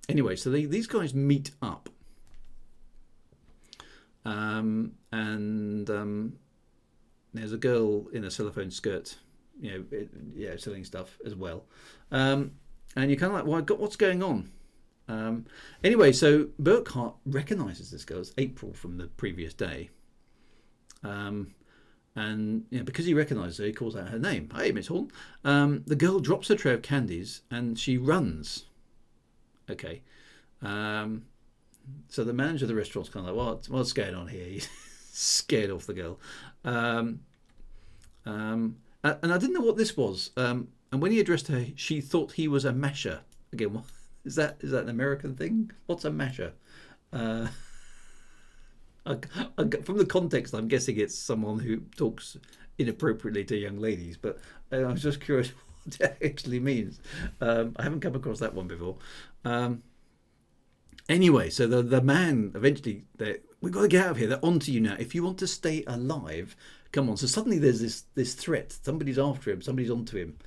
Anyway, so these guys meet up. And there's a girl in a cellophane skirt, selling stuff as well. And you're kind of like, what's going on? Anyway, so Burkhart recognises this girl as April from the previous day. And because he recognises her, he calls out her name. Hey, Miss Horn. The girl drops her tray of candies and she runs. Okay. So the manager of the restaurant's kind of like, what's going on here? He's scared off the girl. And I didn't know what this was. And when he addressed her, she thought he was a masher. Again, what, is that an American thing? What's a masher? From the context, I'm guessing it's someone who talks inappropriately to young ladies. But I was just curious what that actually means. I haven't come across that one before. Anyway, so the man eventually, we've got to get out of here. They're onto you now. If you want to stay alive, come on. So suddenly there's this threat. Somebody's after him. Somebody's onto him.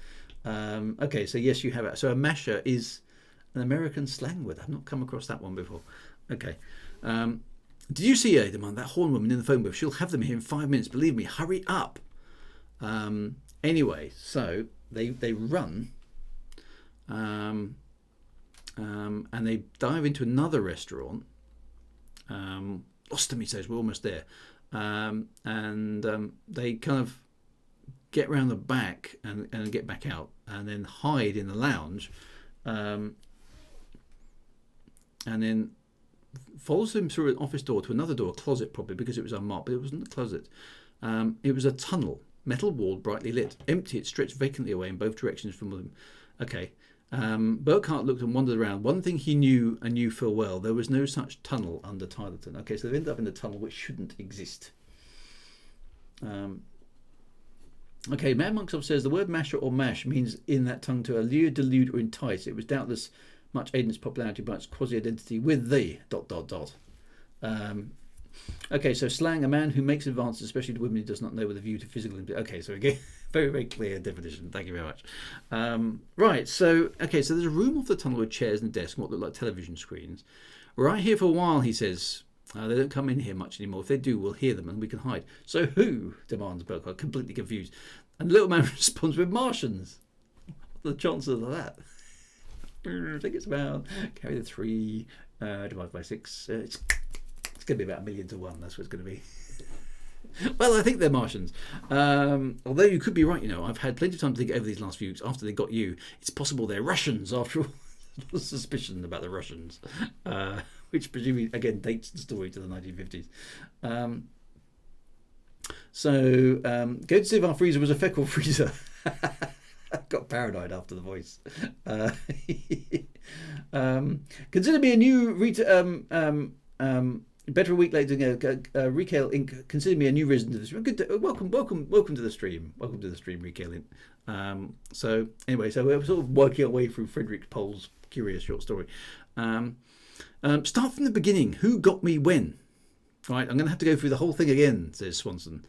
Okay, so yes, you have it. So a masher is an American slang word. I've not come across that one before. Okay. Did you see her? Demand that horn woman in the phone booth. She'll have them here in 5 minutes. Believe me. Hurry up. Anyway, so they run. And they dive into another restaurant. Lost them, he says, we're almost there. And they kind of get round the back and get back out and then hide in the lounge. And then follows him through an office door to another door, a closet probably, because it was unmarked, but it wasn't a closet. It was a tunnel, metal walled, brightly lit. Empty, it stretched vacantly away in both directions from them. Okay. Burkhart looked and wandered around. One thing he knew and knew full well, there was no such tunnel under Tylerton. Okay, so they've ended up in a tunnel which shouldn't exist. Okay, Mad Monksop says the word masher or mash means in that tongue to allure, delude or entice. It was doubtless much aided in its popularity by its quasi-identity with the ... Okay, so slang, a man who makes advances, especially to women he does not know with a view to physical... Okay, so again, very, very clear definition. Thank you very much. Right, so there's a room off the tunnel with chairs and a desk and what look like television screens. We're right here for a while, he says. They don't come in here much anymore. If they do, we'll hear them and we can hide. So who? Demands Burkhart, completely confused. And the little man responds with Martians. What are the chances of that? I think it's about, carry the 3, divided by 6. It's going to be about 1,000,000 to 1. That's what it's going to be. Well, I think they're Martians. Although you could be right, I've had plenty of time to think over these last few weeks. After they got you, it's possible they're Russians after all. The suspicion about the Russians, which presumably again dates the story to the 1950s. Go to see if our freezer was a fecal freezer. Got paranoid after the voice. Consider me a new better a week later. Recale Inc. Consider me a new resident of the stream. Welcome to the stream. Welcome to the stream, Recale Inc. So we're sort of working our way through Frederick Pohl's curious short story. Start from the beginning. Who got me when? Right, I'm going to have to go through the whole thing again, says Swanson.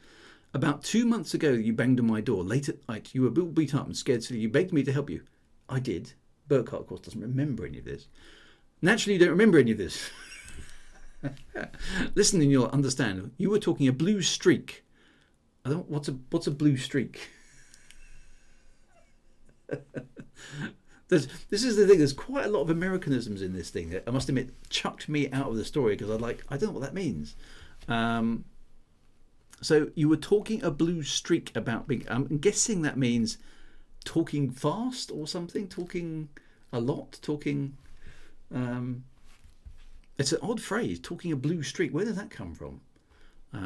About 2 months ago, you banged on my door late at night. You were beat up and scared silly. You begged me to help you. I did. Burkhart, of course, doesn't remember any of this. Naturally, you don't remember any of this. Listen and you'll understand. You were talking a blue streak. What's a blue streak? This is the thing. There's quite a lot of Americanisms in this thing that I must admit chucked me out of the story because I don't know what that means. So you were talking a blue streak about being. I'm guessing that means talking fast or something. Talking a lot. Talking. It's an odd phrase. Talking a blue streak. Where does that come from? So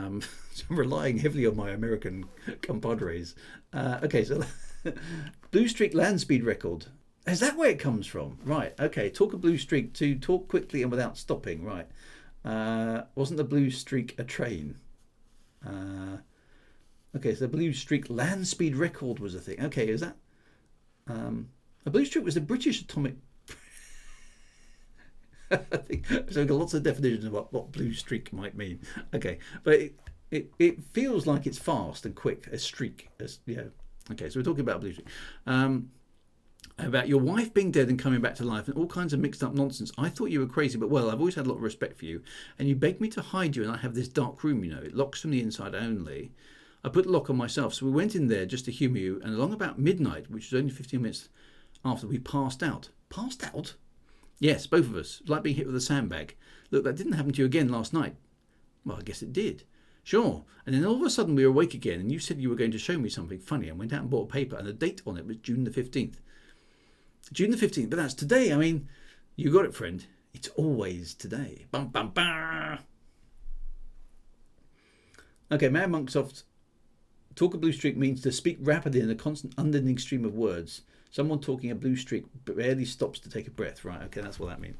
I'm relying heavily on my American compadres. Okay, so blue streak land speed record. Is that where it comes from? Right. Okay. Talk a blue streak to talk quickly and without stopping. Right. Wasn't the blue streak a train? Okay. So the blue streak land speed record was a thing. Okay. Is that a blue streak was the British atomic? I think so. We've got lots of definitions of what blue streak might mean. Okay, but it feels like it's fast and quick. A streak, Okay, so we're talking about a blue streak. about your wife being dead and coming back to life and all kinds of mixed up nonsense. I thought you were crazy, but well, I've always had a lot of respect for you. And you begged me to hide you, and I have this dark room, you know. It locks from the inside only. I put the lock on myself, so we went in there just to humour you, and along about midnight, which was only 15 minutes after, we passed out. Passed out? Yes, both of us. Like being hit with a sandbag. Look, that didn't happen to you again last night. Well, I guess it did. Sure. And then all of a sudden we were awake again, and you said you were going to show me something funny, and went out and bought a paper, and the date on it was June the 15th. June the 15th, but that's today. I mean, you got it, friend. It's always today. Bum, bum, bum. Okay, Mad Monksoft. Talk a blue streak means to speak rapidly in a constant unending stream of words. Someone talking a blue streak barely stops to take a breath. Right, okay, that's what that means.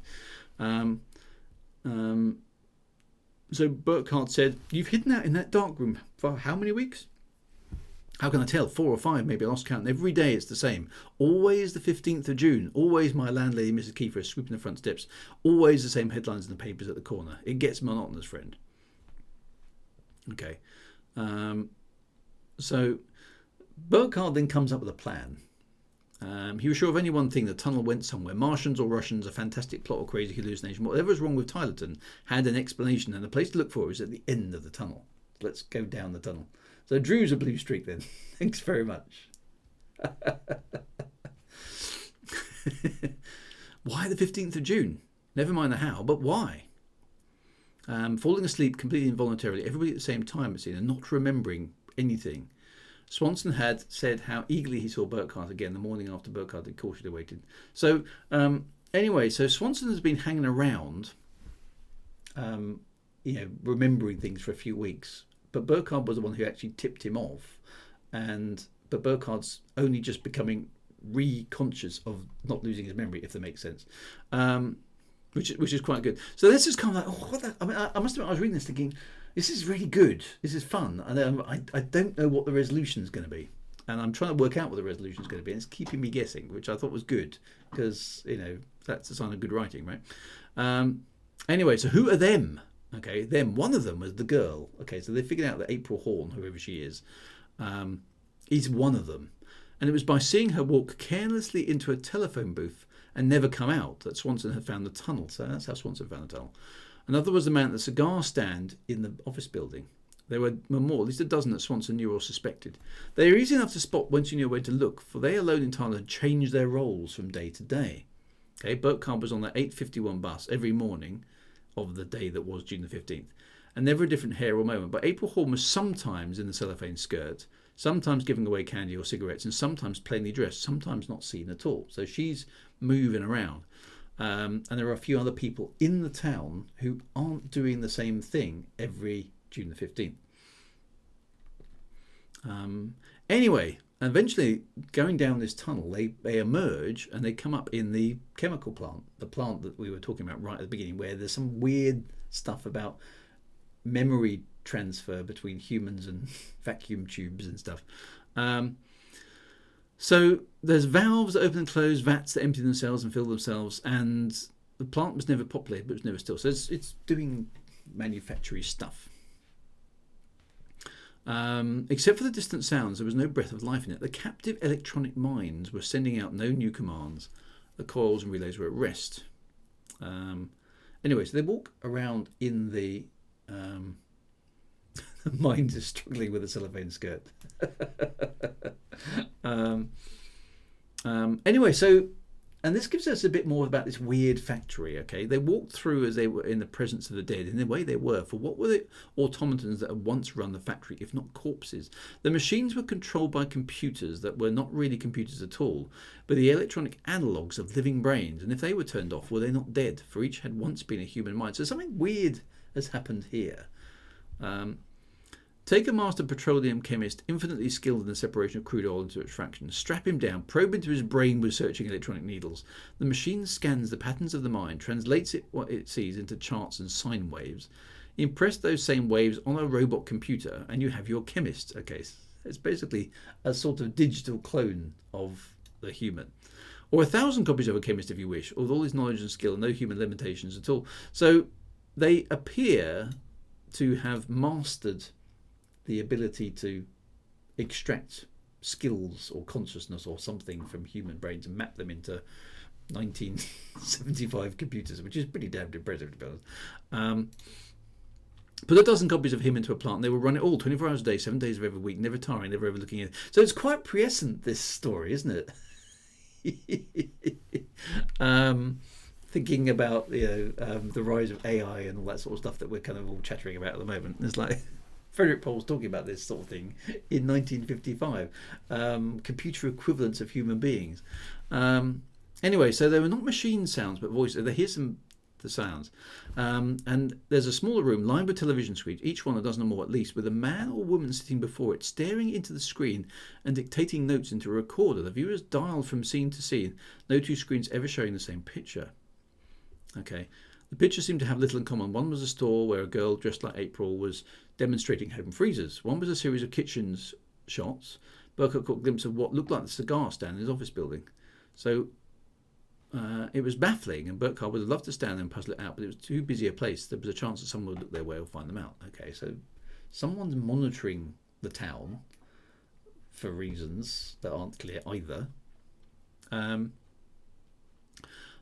So Burkhardt said, you've hidden out in that dark room for how many weeks? How can I tell? 4 or 5, maybe I lost count. And every day it's the same. Always the 15th of June. Always my landlady, Mrs. Kiefer, is sweeping the front steps. Always the same headlines in the papers at the corner. It gets monotonous, friend. Okay. So Burkhardt then comes up with a plan. He was sure of only one thing: the tunnel went somewhere. Martians or Russians, a fantastic plot or crazy hallucination. Whatever was wrong with Tylerton had an explanation, and the place to look for was at the end of the tunnel. Let's go down the tunnel. So Drew's a blue streak then. Thanks very much. Why the 15th of June? Never mind the how, but why? Falling asleep completely involuntarily, everybody at the same time, it seemed, and not remembering anything. Swanson had said how eagerly he saw Burkhardt again the morning after Burkhardt had cautiously waited. So anyway, so Swanson has been hanging around, remembering things for a few weeks. But Burkhardt was the one who actually tipped him off, but Burkhardt's only just becoming re-conscious of not losing his memory, if that makes sense, which is quite good. So this is kind of like, what the, I mean, I must admit, I was reading this thinking, this is really good. This is fun, and I don't know what the resolution is going to be, and I'm trying to work out what the resolution is going to be, and it's keeping me guessing, which I thought was good because that's a sign of good writing, right? Anyway, so who are them? Okay, them. One of them was the girl. Okay, so they figured out that April Horn, whoever she is one of them. And it was by seeing her walk carelessly into a telephone booth and never come out that Swanson had found the tunnel. So that's how Swanson found the tunnel. Another was the man at the cigar stand in the office building. There were more, at least a dozen that Swanson knew or suspected. They were easy enough to spot once you knew where to look, for they alone in Thailand had changed their roles from day to day. Okay, Burkhardt was on that 8:51 bus every morning of the day that was June the 15th, and never a different hair or moment. But April Horn was sometimes in the cellophane skirt, sometimes giving away candy or cigarettes, and sometimes plainly dressed, sometimes not seen at all. So she's moving around. And there are a few other people in the town who aren't doing the same thing every June the 15th. Anyway, eventually going down this tunnel, they emerge and they come up in the chemical plant, the plant that we were talking about right at the beginning, where there's some weird stuff about memory transfer between humans and vacuum tubes and stuff. So there's valves that open and close, vats that empty themselves and fill themselves, and the plant was never populated, but it was never still. So it's doing manufacturing stuff. Except for the distant sounds, there was no breath of life in it. The captive electronic minds were sending out no new commands. The coils and relays were at rest. Anyway, so they walk around in the the mind is struggling with a cellophane skirt. Anyway, so, and this gives us a bit more about this weird factory, okay? They walked through as they were in the presence of the dead, in the way they were, for what were the automatons that had once run the factory, if not corpses? The machines were controlled by computers that were not really computers at all, but the electronic analogues of living brains, and if they were turned off, were they not dead? For each had once been a human mind. So something weird has happened here. Take a master petroleum chemist infinitely skilled in the separation of crude oil into extraction. Strap him down, probe into his brain with searching electronic needles. The machine scans the patterns of the mind, translates what it sees into charts and sine waves. Impress those same waves on a robot computer and you have your chemist. Okay, it's basically a sort of digital clone of the human. Or 1,000 copies of a chemist if you wish, with all his knowledge and skill and no human limitations at all. So they appear to have mastered the ability to extract skills or consciousness or something from human brains and map them into 1975 computers, which is pretty damn impressive, to be honest. Put a dozen copies of him into a plant, and they will run it all 24 hours a day, 7 days of every week, never tiring, never ever looking in. So it's quite prescient, this story, isn't it? Thinking about the rise of AI and all that sort of stuff that we're kind of all chattering about at the moment. It's like Frederick Pohl's talking about this sort of thing in 1955. Computer equivalents of human beings. Anyway, so they were not machine sounds, but voices. Here's the sounds. And there's a smaller room lined with television screens, each one a dozen or more at least, with a man or woman sitting before it, staring into the screen and dictating notes into a recorder. The viewer is dialed from scene to scene, no two screens ever showing the same picture. Okay. The pictures seemed to have little in common. One was a store where a girl dressed like April was demonstrating home freezers. One was a series of kitchens shots. Burkhardt caught a glimpse of what looked like the cigar stand in his office building. So it was baffling, and Burkhardt would have loved to stand there and puzzle it out, but it was too busy a place. There was a chance that someone would look their way or find them out. Okay, so someone's monitoring the town for reasons that aren't clear either. And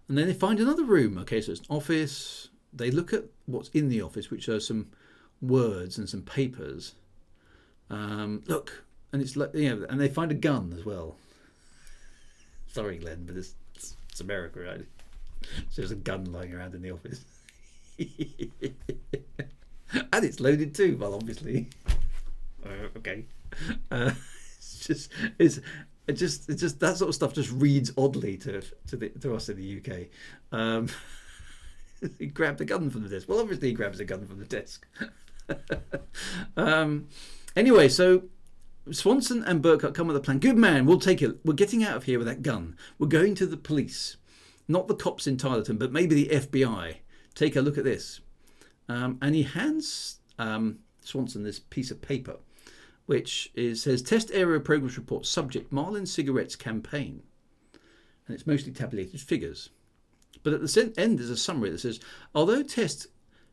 then they find another room. Okay, so it's an office. They look at what's in the office, which are some words and some papers. Look, and it's like, and they find a gun as well. Sorry, Glenn, but it's America, right? So there's a gun lying around in the office. And it's loaded too, well, obviously. Okay. It's just that sort of stuff just reads oddly to us in the UK. He grabbed a gun from the desk. Well, obviously he grabs a gun from the desk. Anyway, so Swanson and Burkhardt come with a plan. Good man, we'll take it. We're getting out of here with that gun. We're going to the police. Not the cops in Tylerton, but maybe the FBI. Take a look at this. And he hands Swanson this piece of paper, which says Test Area Progress Report, subject Marlin Cigarettes Campaign. And it's mostly tabulated figures. But at the end there's a summary that says, although test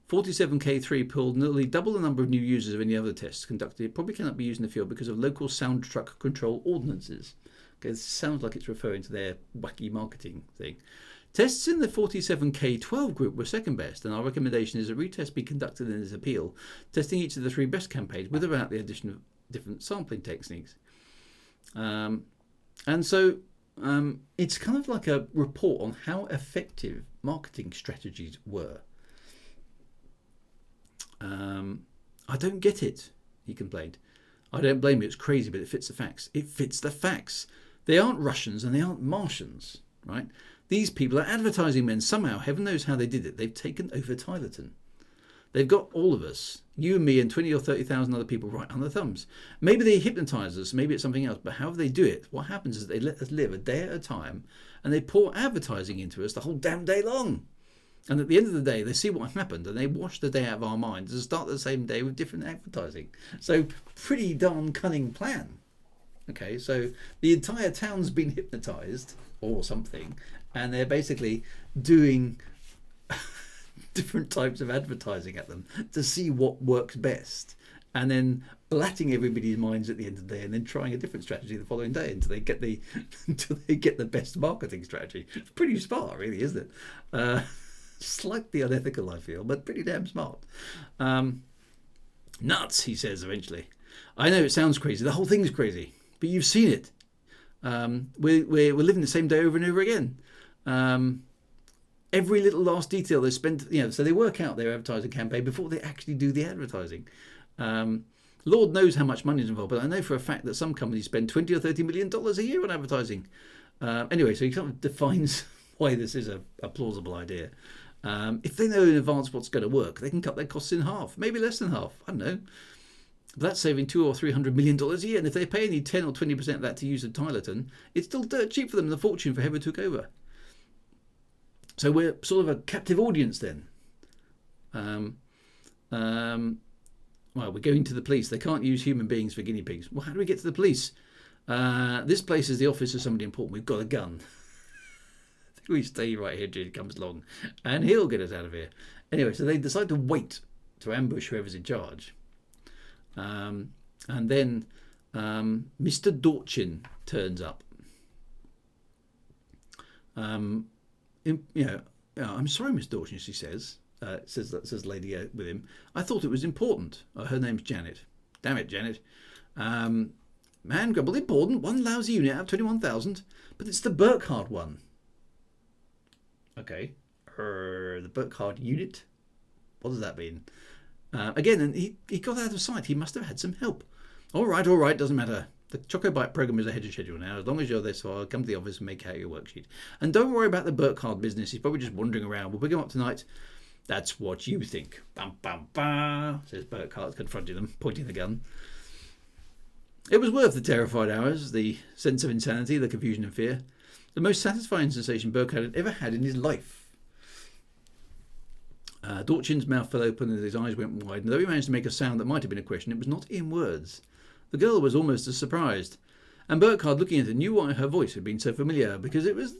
47K3 pulled nearly double the number of new users of any other tests conducted, it probably cannot be used in the field because of local sound truck control ordinances. Okay, this sounds like it's referring to their wacky marketing thing. Tests in the 47K12 group were second best, and our recommendation is a retest be conducted in this appeal, testing each of the 3 best campaigns with or without the addition of different sampling techniques. And so it's kind of like a report on how effective marketing strategies were. I don't get it, he complained. I don't blame you, it's crazy, but it fits the facts. It fits the facts. They aren't Russians and they aren't Martians, right? These people are advertising men. Somehow, heaven knows how they did it. They've taken over Tylerton. They've got all of us, you and me and 20 or 30,000 other people right on their thumbs. Maybe they hypnotise us, maybe it's something else, but however they do it, what happens is they let us live a day at a time and they pour advertising into us the whole damn day long. And at the end of the day, they see what happened and they wash the day out of our minds and start the same day with different advertising. So pretty darn cunning plan. Okay, so the entire town's been hypnotised or something, and they're basically doing different types of advertising at them to see what works best, and then blatting everybody's minds at the end of the day, and then trying a different strategy the following day until they get the best marketing strategy. It's pretty smart, really, isn't it? Slightly unethical, I feel, but pretty damn smart. Nuts, he says eventually. I know it sounds crazy. The whole thing's crazy, but you've seen it. We're living the same day over and over again. Every little last detail they spend, so they work out their advertising campaign before they actually do the advertising. Lord knows how much money is involved, but I know for a fact that some companies spend $20 or $30 million a year on advertising. Anyway, so he kind of defines why this is a plausible idea. If they know in advance what's going to work, they can cut their costs in half, maybe less than half. I don't know. But that's saving $200 or $300 million a year, and if they pay only 10 or 20% of that to use at Tylerton, it's still dirt cheap for them, the fortune for whoever took over. So we're sort of a captive audience then. Well, we're going to the police. They can't use human beings for guinea pigs. Well, how do we get to the police? This place is the office of somebody important. We've got a gun. We stay right here till he comes along, and he'll get us out of here. Anyway, so they decide to wait to ambush whoever's in charge. And then Mr. Dorchin turns up. I'm sorry, Miss Dorchin, she says. Says lady with him. I thought it was important. Her name's Janet. Damn it, Janet. Man grumbled, important. One lousy unit out of 21,000. But it's the Burkhardt one. Okay. The Burkhardt unit? What does that mean? Again, and he got out of sight. He must have had some help. All right, doesn't matter. The Chocobite program is ahead of schedule now. As long as you're there, so I'll come to the office and make out your worksheet. And don't worry about the Burkhardt business. He's probably just wandering around. We'll pick him up tonight. That's what you think. Bam, bam, bam, says Burkhardt, confronting them, pointing the gun. It was worth the terrified hours, the sense of insanity, the confusion and fear. The most satisfying sensation Burkhardt had ever had in his life. Dorchin's mouth fell open and his eyes went wide, and though he managed to make a sound that might have been a question, it was not in words. The girl was almost as surprised, and Burkhardt, looking at her, knew why her voice had been so familiar, because it was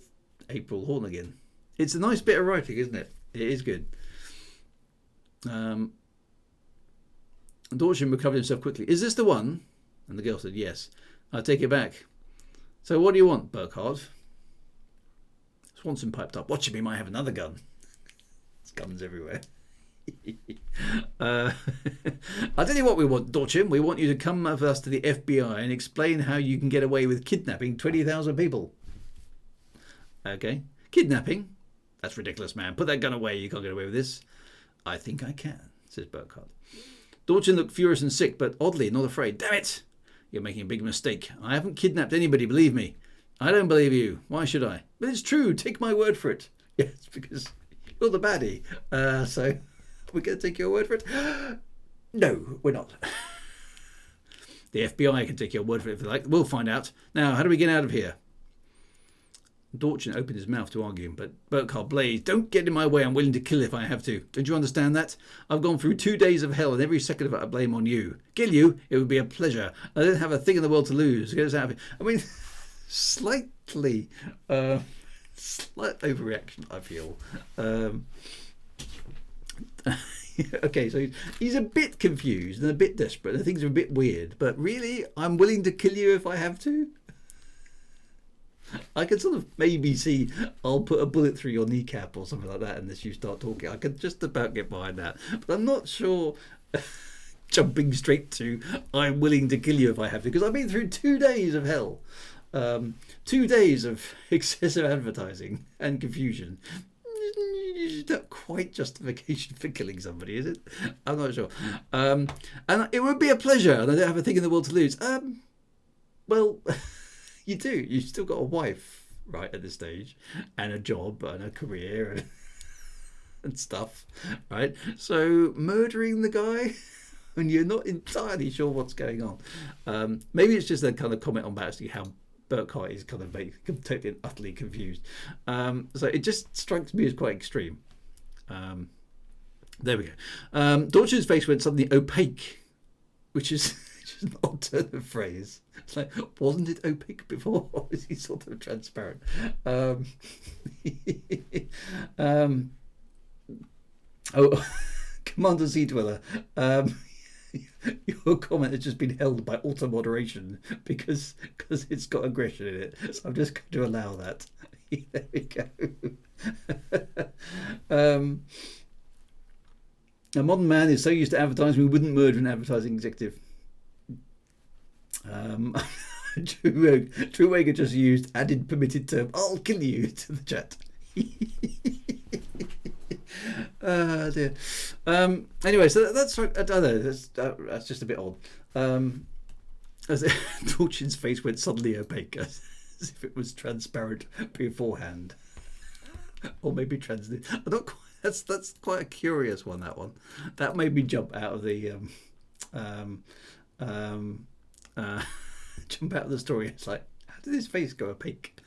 April Horn again. It's a nice bit of writing, isn't it? It is good. Dorchin recovered himself quickly. Is this the one? And the girl said, yes. I'll take it back. So what do you want, Burkhardt? Swanson piped up. Watch me, might have another gun. There's guns everywhere. I'll tell you what we want, Dorchin. We want you to come with us to the FBI and explain how you can get away with kidnapping 20,000 people. Okay. Kidnapping? That's ridiculous, man. Put that gun away. You can't get away with this. I think I can, says Burkhardt. Dorchin looked furious and sick, but oddly not afraid. Damn it! You're making a big mistake. I haven't kidnapped anybody, believe me. I don't believe you. Why should I? But it's true. Take my word for it. Yes, because you're the baddie. So we're going to take your word for it? No, we're not. The FBI can take your word for it if they like. We'll find out. Now, how do we get out of here? Dorchin opened his mouth to argue, but Burkhardt blazed. Don't get in my way. I'm willing to kill if I have to. Don't you understand that? I've gone through 2 days of hell, and every second of it I blame on you. Kill you? It would be a pleasure. I don't have a thing in the world to lose. Get us out of here. I mean, slight overreaction, I feel. Okay, so he's a bit confused and a bit desperate, and things are a bit weird. But really, I'm willing to kill you if I have to? I could sort of maybe see I'll put a bullet through your kneecap or something like that unless you start talking. I could just about get behind that. But I'm not sure jumping straight to I'm willing to kill you if I have to, because I've been through 2 days of hell. 2 days of excessive advertising and confusion. Not quite justification for killing somebody, is it? I'm not sure. And it would be a pleasure, and I don't have a thing in the world to lose. Well... You do. You've still got a wife, right, at this stage, and a job and a career and stuff, right? So murdering the guy when you're not entirely sure what's going on. Maybe it's just a kind of comment on actually how Burkhardt is kind of totally and utterly confused. So it just strikes me as quite extreme. There we go. Dorchin's face went suddenly opaque, which is an odd turn of phrase. It's like, wasn't it opaque before? Or is he sort of transparent? Commander Sea Dweller, your comment has just been held by auto moderation because it's got aggression in it. So I'm just going to allow that. There we go. A modern man is so used to advertising, we wouldn't murder an advertising executive. True Wager just used added permitted term I'll kill you to the chat. Dear. Anyway, so that's I don't know, that's just a bit odd. As Dorchin's face went suddenly opaque, as if it was transparent beforehand, or maybe translucent. I don't quite, that's quite a curious one. That made me jump out of the jump out of the story. It's like, how did his face go opaque?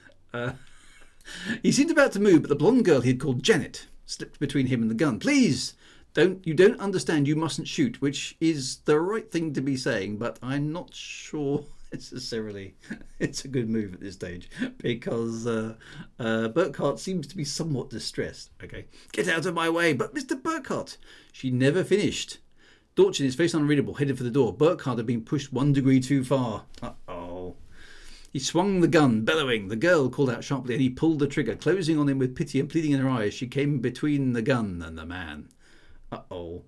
He seemed about to move, but the blonde girl he had called Janet slipped between him and the gun. Please, you don't understand, you mustn't shoot, which is the right thing to be saying, but I'm not sure necessarily it's a good move at this stage, because Burkhardt seems to be somewhat distressed. Okay, get out of my way. But Mr. Burkhardt, she never finished. Dorchin, his face unreadable, headed for the door. Burkhardt had been pushed 1 degree too far. Uh-oh. He swung the gun, bellowing. The girl called out sharply, and he pulled the trigger, closing on him with pity and pleading in her eyes. She came between the gun and the man. Uh-oh.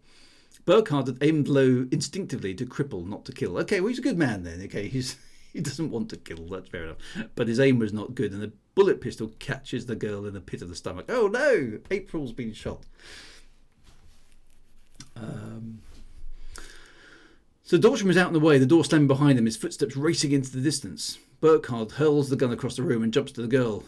Burkhardt had aimed low instinctively to cripple, not to kill. Okay, well, he's a good man then. Okay, he doesn't want to kill, that's fair enough. But his aim was not good, and the bullet pistol catches the girl in the pit of the stomach. Oh, no! April's been shot. So Dorchin was out in the way, the door slammed behind him, his footsteps racing into the distance. Burkhardt hurls the gun across the room and jumps to the girl.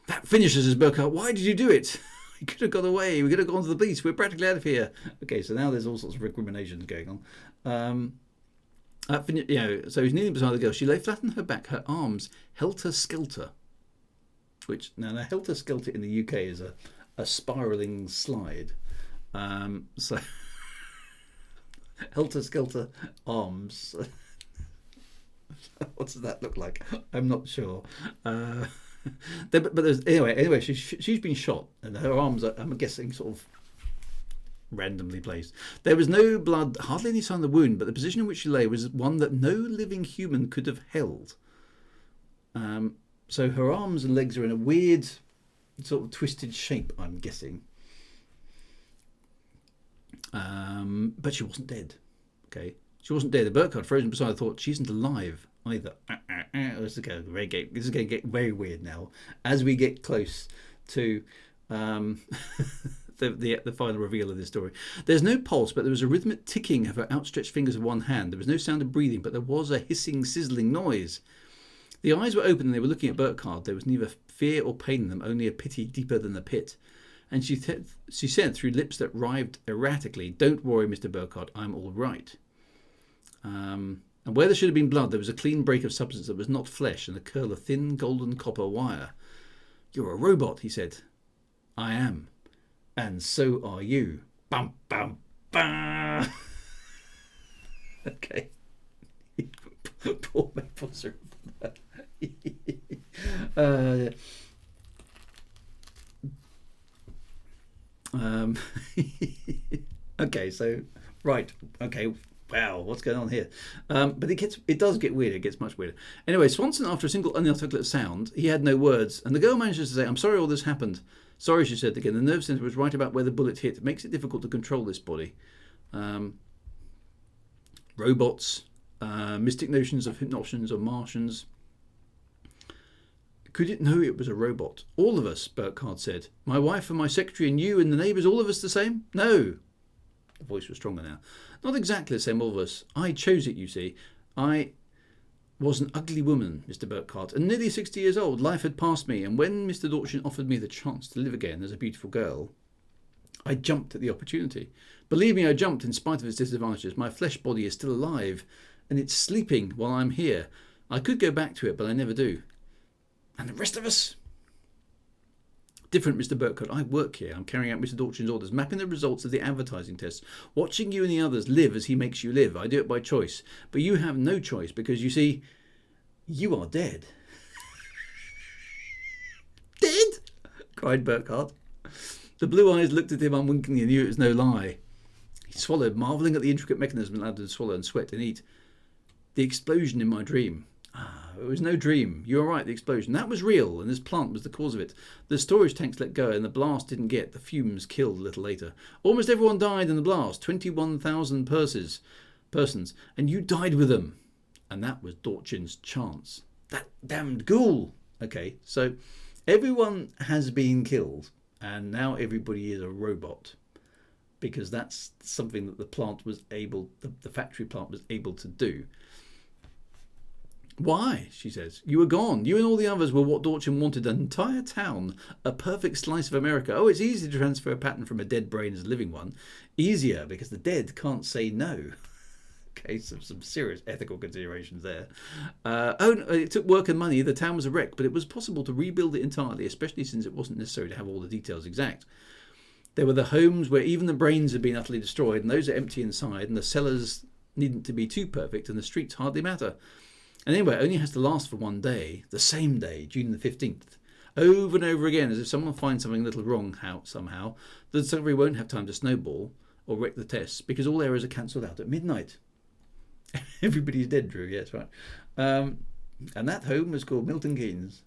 That finishes us, Burkhardt. Why did you do it? We could have got away. We could have gone to the police. We're practically out of here. Okay, so now there's all sorts of recriminations going on. So he's kneeling beside the girl. She lay flat on her back, her arms helter-skelter. Which, now helter-skelter in the UK is a spiralling slide. So... helter-skelter arms. What does that look like? I'm not sure. Anyway, she's been shot, and her arms are, I'm guessing, sort of randomly placed. There was no blood, hardly any sign of the wound, but the position in which she lay was one that no living human could have held. So her arms and legs are in a weird, sort of twisted shape, I'm guessing. But she wasn't dead. Okay, she wasn't dead. The Burkhardt, frozen beside her, thought she isn't alive either. This is going to get very weird now as we get close to the final reveal of this story. There's no pulse, but there was a rhythmic ticking of her outstretched fingers of one hand. There was no sound of breathing, but there was a hissing, sizzling noise. The eyes were open and they were looking at Burkhardt. There was neither fear or pain in them, only a pity deeper than the pit. And she said through lips that writhed erratically, "Don't worry, Mr. Burkhardt, I'm all right." And where there should have been blood, there was a clean break of substance that was not flesh and a curl of thin golden copper wire. "You're a robot," he said. "I am. And so are you." Bum, bum, bum. Okay. Poor maple syrup. Okay, so right, okay, wow, what's going on here? But it does get weirder. It gets much weirder. Anyway, Swanson, after a single inarticulate sound, he had no words, and the girl manages to say, "I'm sorry all this happened." "Sorry," she said again. "The nerve centre was right about where the bullet hit. It makes it difficult to control this body." Robots, mystic notions of hypnotions or Martians. "Could it know it was a robot? All of us," Burkhardt said. "My wife and my secretary and you and the neighbours, all of us the same?" "No." The voice was stronger now. "Not exactly the same, all of us. I chose it, you see. I was an ugly woman, Mr. Burkhardt, and nearly 60 years old. Life had passed me, and when Mr. Dorchin offered me the chance to live again as a beautiful girl, I jumped at the opportunity. Believe me, I jumped in spite of its disadvantages. My flesh body is still alive, and it's sleeping while I'm here. I could go back to it, but I never do. And the rest of us?" "Different, Mr. Burkhardt. I work here. I'm carrying out Mr. Dorchin's orders, mapping the results of the advertising tests, watching you and the others live as he makes you live. I do it by choice. But you have no choice because, you see, you are dead." "Dead?" cried Burkhardt. The blue eyes looked at him unwinkingly and knew it was no lie. He swallowed, marvelling at the intricate mechanism allowed him to swallow and sweat and eat. "The explosion in my dream." "It was no dream. You were right, the explosion. That was real, and this plant was the cause of it. The storage tanks let go, and the blast didn't get. The fumes killed a little later. Almost everyone died in the blast, 21,000 persons, and you died with them. And that was Dorchin's chance. That damned ghoul." Okay, so everyone has been killed, and now everybody is a robot, because that's something that the factory plant was able to do. "Why?" she says. "You were gone. You and all the others were what Dorchin wanted, an entire town, a perfect slice of America. Oh, it's easy to transfer a pattern from a dead brain as a living one. Easier, because the dead can't say no." Okay, some serious ethical considerations there. It took work and money. The town was a wreck, but it was possible to rebuild it entirely, especially since it wasn't necessary to have all the details exact. There were the homes where even the brains had been utterly destroyed, and those are empty inside, and the cellars needn't to be too perfect, and the streets hardly matter. And anyway, it only has to last for one day, the same day, June the 15th. Over and over again, as if someone finds something a little wrong somehow. The discovery won't have time to snowball. or wreck the tests because all errors are cancelled out at midnight. Everybody's dead, Drew. Yeah, that's right. And that home was called Milton Keynes.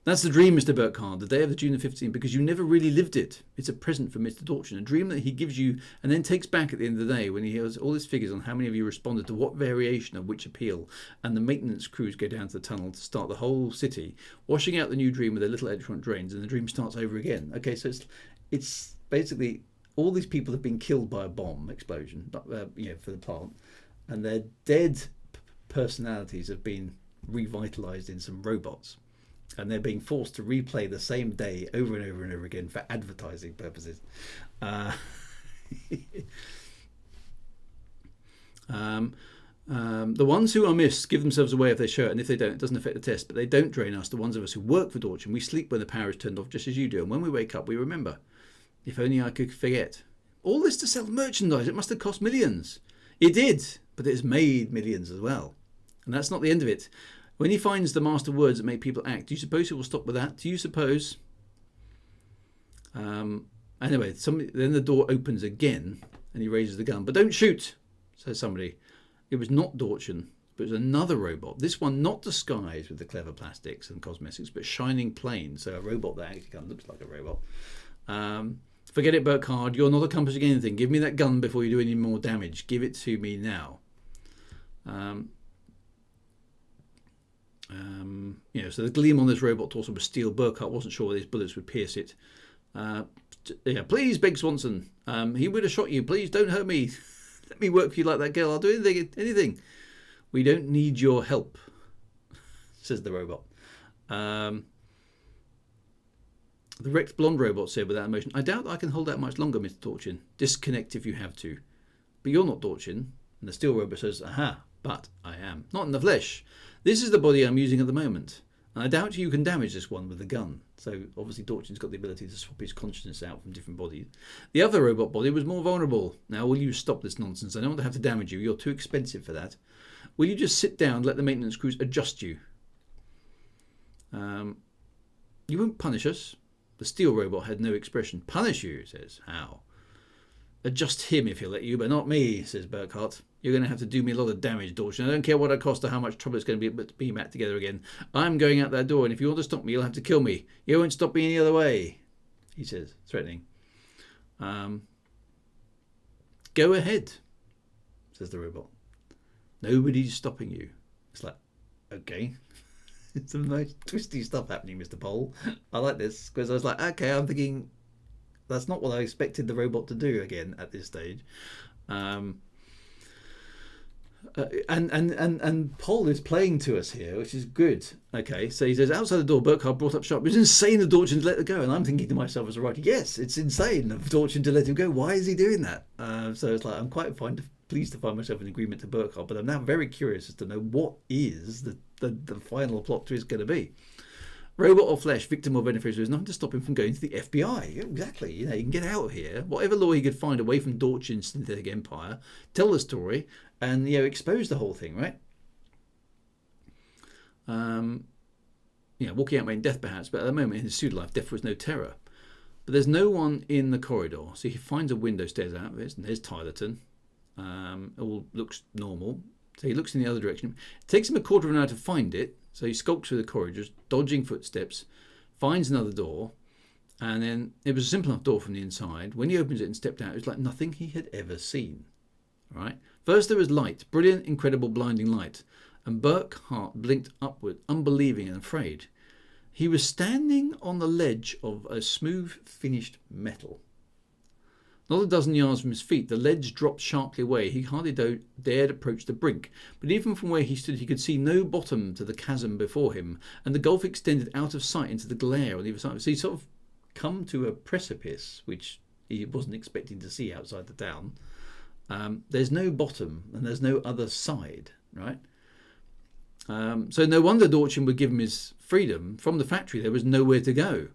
That's the dream, Mr. Burkhardt, the day of the June the 15th, because you never really lived it. It's a present for Mr. Dorchin, a dream that he gives you and then takes back at the end of the day when he has all his figures on how many of you responded to what variation of which appeal, and the maintenance crews go down to the tunnel to start the whole city, washing out the new dream with their little electronic drains, and the dream starts over again. Okay, so it's basically all these people have been killed by a bomb explosion, for the plant, and their dead personalities have been revitalized in some robots. And they're being forced to replay the same day over and over and over again for advertising purposes. The ones who are missed give themselves away if they show it, and if they don't, it doesn't affect the test. But they don't drain us, the ones of us who work for Dorchin. We sleep when the power is turned off, just as you do. And when we wake up, we remember. If only I could forget. All this to sell merchandise. It must have cost millions. It did, but it has made millions as well. And that's not the end of it. When he finds the master words that make people act, do you suppose he will stop with that? Do you suppose? Anyway, then the door opens again and he raises the gun. But don't shoot, says somebody. It was not Dorchin, but it was another robot. This one not disguised with the clever plastics and cosmetics, but shining plain. So a robot that actually kind of looks like a robot. Forget it, Burkhardt. You're not accomplishing anything. Give me that gun before you do any more damage. Give it to me now. So the gleam on this robot torso was steel. Burkhardt wasn't sure whether his bullets would pierce it. Please, begged Swanson. He would have shot you. Please don't hurt me. Let me work for you like that girl. I'll do anything. We don't need your help, says the robot. The wrecked blonde robot said without emotion, I doubt I can hold out much longer, Mr. Dorchin. Disconnect if you have to. But you're not Dorchin. And the steel robot says, aha, but I am. Not in the flesh. This is the body I'm using at the moment. And I doubt you can damage this one with a gun. So obviously Dorchin's got the ability to swap his consciousness out from different bodies. The other robot body was more vulnerable. Now will you stop this nonsense? I don't want to have to damage you. You're too expensive for that. Will you just sit down and let the maintenance crews adjust you? You won't punish us. The steel robot had no expression. Punish you, says. How? Adjust him if he'll let you, but not me, says Burkhardt. You're going to have to do me a lot of damage, Dorchin. I don't care what it costs or how much trouble it's going to be to be back together again. I'm going out that door, and if you want to stop me, you'll have to kill me. You won't stop me any other way, he says, threatening. Go ahead, says the robot. Nobody's stopping you. It's like, okay. It's some nice twisty stuff happening, Mr. Pohl. I like this, because I was like, okay, I'm thinking that's not what I expected the robot to do again at this stage. And Pohl is playing to us here, which is good. Okay, so he says, outside the door, Burkhardt brought up sharp. It was insane of Dorchin to let her go. And I'm thinking to myself as a writer, yes, it's insane of Dorchin to let him go. Why is he doing that? So it's like, I'm quite pleased to find myself in agreement to Burkhardt, but I'm now very curious as to know what is the final plot twist going to be. Robot or flesh, victim or beneficiary, there's nothing to stop him from going to the FBI. Exactly. You can get out of here. Whatever law he could find away from Dorchin's synthetic empire, tell the story, and expose the whole thing, right? Walking out in death perhaps, but at the moment in his pseudo-life, death was no terror. But there's no one in the corridor, so he finds a window, stares out of it, and there's Tylerton. All looks normal. So he looks in the other direction. It takes him a quarter of an hour to find it, so he skulks through the corridors, dodging footsteps, finds another door, and then it was a simple enough door from the inside. When he opens it and stepped out, it was like nothing he had ever seen. Right? First there was light, brilliant, incredible, blinding light, and Burkhardt blinked upward, unbelieving and afraid. He was standing on the ledge of a smooth, finished metal. Not a dozen yards from his feet, the ledge dropped sharply away. He hardly dared approach the brink, but even from where he stood he could see no bottom to the chasm before him, and the gulf extended out of sight into the glare on the other side. So he sort of come to a precipice, which he wasn't expecting to see outside the town. There's no bottom, and there's no other side, right? So no wonder Dorchin would give him his freedom. From the factory there was nowhere to go.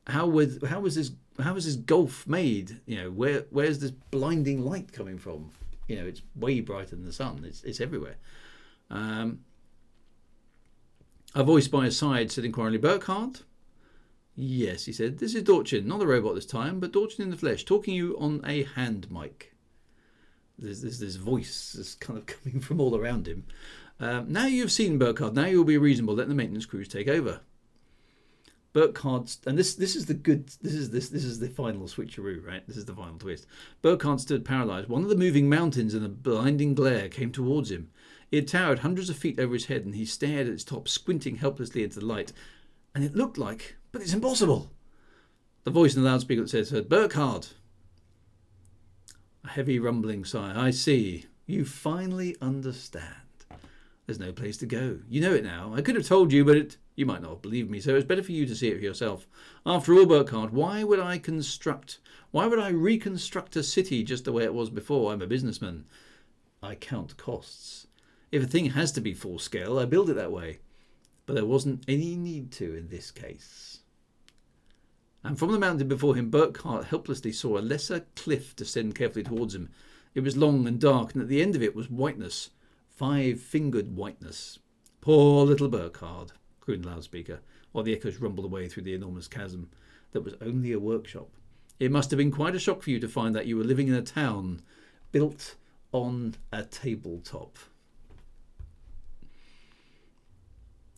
How was this gulf made? Where's this blinding light coming from? It's way brighter than the sun. It's everywhere. A voice by his side said inquiringly, Burkhardt? Yes, he said. This is Dorchin, not the robot this time, but Dorchin in the flesh, talking you on a hand mic. There's this voice that's kind of coming from all around him. Now you've seen Burkhard, now you'll be reasonable. Let the maintenance crews take over. Burkhard, and this is the good. This is the final switcheroo, right? This is the final twist. Burkhard stood paralysed. One of the moving mountains in a blinding glare came towards him. It towered hundreds of feet over his head, and he stared at its top, squinting helplessly into the light. And it looked like, but it's impossible. The voice in the loudspeaker that said, Burkhard. A heavy rumbling sigh. I see. You finally understand. There's no place to go. You know it now. I could have told you, but you might not believe me, so it's better for you to see it for yourself. After all, Burkhard, why would I reconstruct a city just the way it was before? I'm a businessman. I count costs. If a thing has to be full scale, I build it that way. But there wasn't any need to in this case. And from the mountain before him, Burkhard helplessly saw a lesser cliff descend carefully towards him. It was long and dark, and at the end of it was whiteness. 5-fingered whiteness. Poor little Burkhard, crooned the loudspeaker, while the echoes rumbled away through the enormous chasm that was only a workshop. It must have been quite a shock for you to find that you were living in a town built on a tabletop.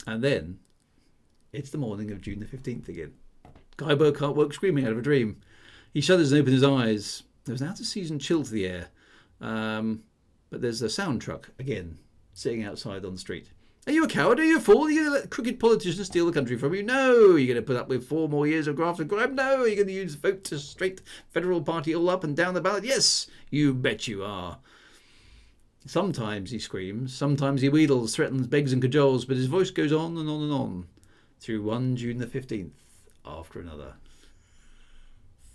And then, it's the morning of June the 15th again. Guy Burkhart woke screaming out of a dream. He shudders and opens his eyes. There was an out-of-season chill to the air. But there's a sound truck, again, sitting outside on the street. Are you a coward? Are you a fool? Are you going to let crooked politicians steal the country from you? No. Are you going to put up with 4 more years of graft and crime? No. Are you going to use the vote to straight federal party all up and down the ballot? Yes, you bet you are. Sometimes he screams, sometimes he wheedles, threatens, begs and cajoles, but his voice goes on and on and on through one June the 15th after another.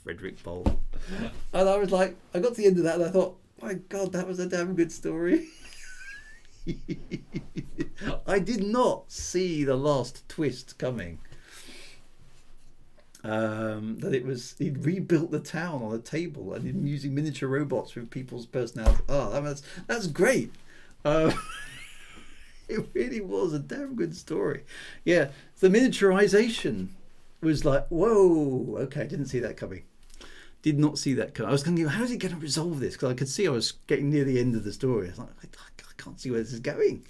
Frederick Pohl. And I was like, I got to the end of that and I thought, my God, that was a damn good story. I did not see the last twist coming. That it was, he'd rebuilt the town on a table and him using miniature robots with people's personalities. Oh, that's great. It really was a damn good story. Yeah, the miniaturization was like, whoa, okay, didn't see that coming. Did not see that coming. I was thinking, how is he going to resolve this? Because I could see I was getting near the end of the story. I was like, I can't see where this is going.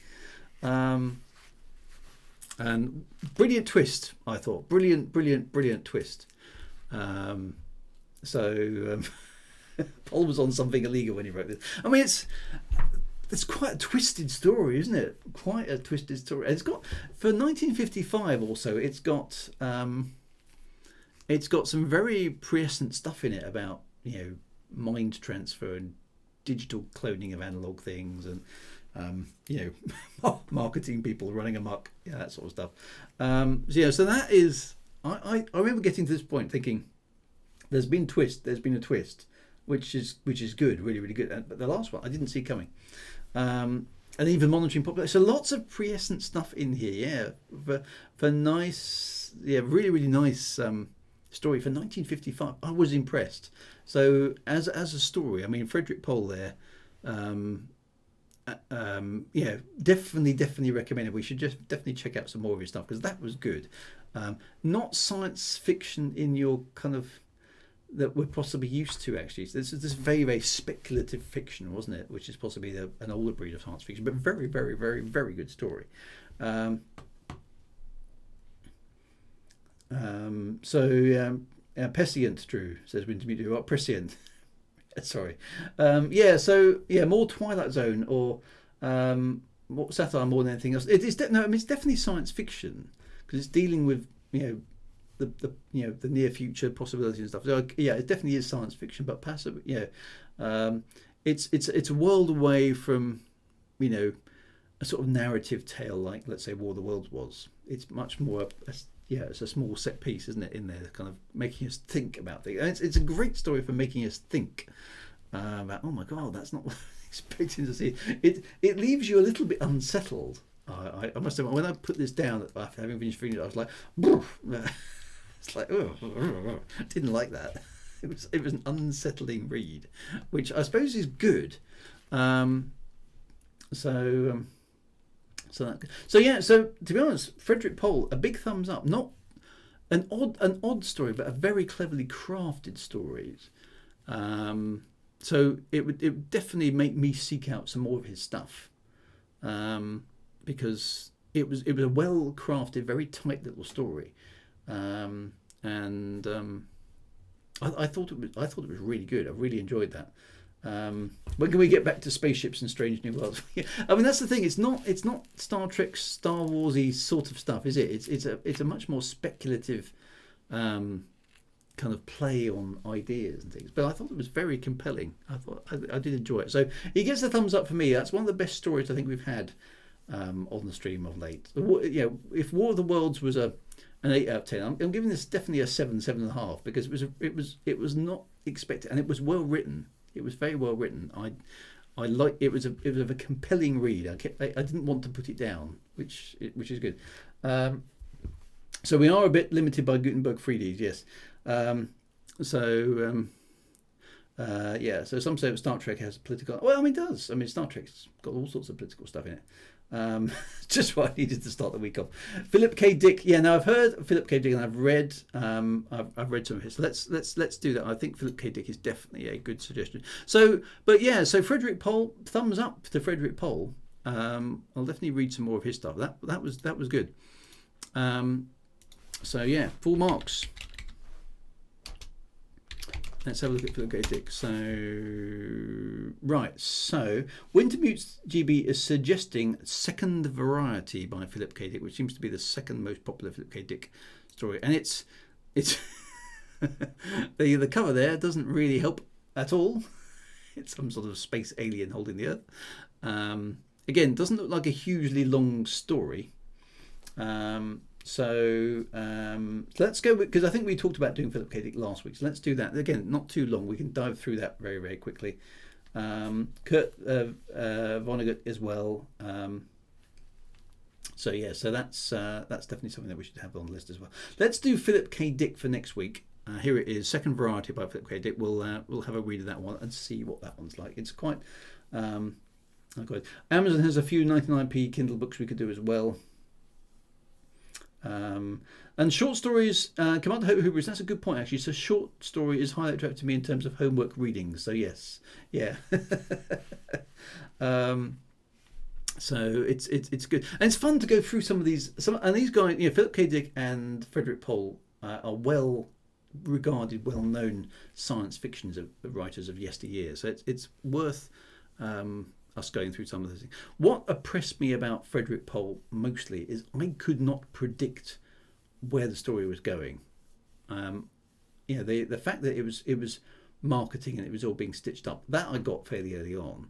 And brilliant twist, I thought. Brilliant twist. Paul was on something illegal when he wrote this. I mean, it's quite a twisted story, isn't it? Quite a twisted story. And it's got, for 1955 also, it's got some very prescient stuff in it about, mind transfer and digital cloning of analog things and marketing people running amok, that sort of stuff. So that is, I remember getting to this point thinking, there's been a twist, which is good, really, really good. But the last one I didn't see coming. And even monitoring population. So lots of prescient stuff in here, for nice, really, really nice story for 1955. I was impressed. So as a story, I mean, Frederick Pohl there. Definitely recommended. We should just definitely check out some more of his stuff because that was good. Not science fiction in your kind of that we're possibly used to, actually. So this is this very, very speculative fiction, wasn't it? Which is possibly an older breed of science fiction, but very, very, very, very good story. Prescient, Drew says Wintermute. What prescient? Sorry. More Twilight Zone or satire more than anything else. It's definitely science fiction because it's dealing with the near future possibilities and stuff. So it definitely is science fiction, but passive. It's a world away from a sort of narrative tale like, let's say, War of the Worlds was. It's much more it's a small set piece, isn't it, in there, kind of making us think about things. And it's a great story for making us think about, oh my God, that's not what I was expecting to see. It leaves you a little bit unsettled. I must admit, when I put this down after having finished reading it, I was like, it's like, didn't like that. It was an unsettling read, which I suppose is good. So to be honest, Frederick Pohl, a big thumbs up. Not an odd story, but a very cleverly crafted stories. So it would definitely make me seek out some more of his stuff, because it was a well crafted, very tight little story, and I thought it was really good. I really enjoyed that. When can we get back to spaceships and strange new worlds? I mean, that's the thing. It's not Star Trek, Star Warsy sort of stuff, is it? It's a much more speculative kind of play on ideas and things. But I thought it was very compelling. I did enjoy it. So he gets a thumbs up for me. That's one of the best stories I think we've had on the stream of late. If War of the Worlds was an 8 out of 10, I'm giving this definitely a 7.5, because it was not expected, and it was well written. It was very well written. I like it. Was a compelling read. I didn't want to put it down, which is good. So we are a bit limited by Gutenberg 3Ds, yes. So some say Star Trek has political. Well, I mean, it does. I mean, Star Trek's got all sorts of political stuff in it. Just what I needed to start the week off. Philip K. Dick. Yeah, now I've heard Philip K. Dick, and I've read I've read some of his. So let's do that. I think Philip K. Dick is definitely a good suggestion. So Frederick Pohl, thumbs up to Frederick Pohl. I'll definitely read some more of his stuff. That was good. Full marks. Let's have a look at Philip K. Dick. So Wintermute GB is suggesting Second Variety by Philip K. Dick, which seems to be the second most popular Philip K. Dick story. And it's the cover there doesn't really help at all. It's some sort of space alien holding the Earth. Again, doesn't look like a hugely long story. So let's go, because I think we talked about doing Philip K. Dick last week. So let's do that. Again, not too long. We can dive through that very, very quickly. Kurt Vonnegut as well. So that's definitely something that we should have on the list as well. Let's do Philip K. Dick for next week. Here it is, Second Variety by Philip K. Dick. We'll have a read of that one and see what that one's like. It's quite good. Amazon has a few 99p Kindle books we could do as well. And short stories, Commander Hubris, that's a good point actually. So short story is highly attractive to me in terms of homework reading. So yes, yeah. So it's good, and it's fun to go through some of these. And these guys, Philip K. Dick and Frederick Pohl are well regarded, well known science fiction writers of yesteryear. So it's worth us going through some of those things. What impressed me about Frederick Pohl mostly is I could not predict where the story was going. The fact that it was marketing and it was all being stitched up, that I got fairly early on.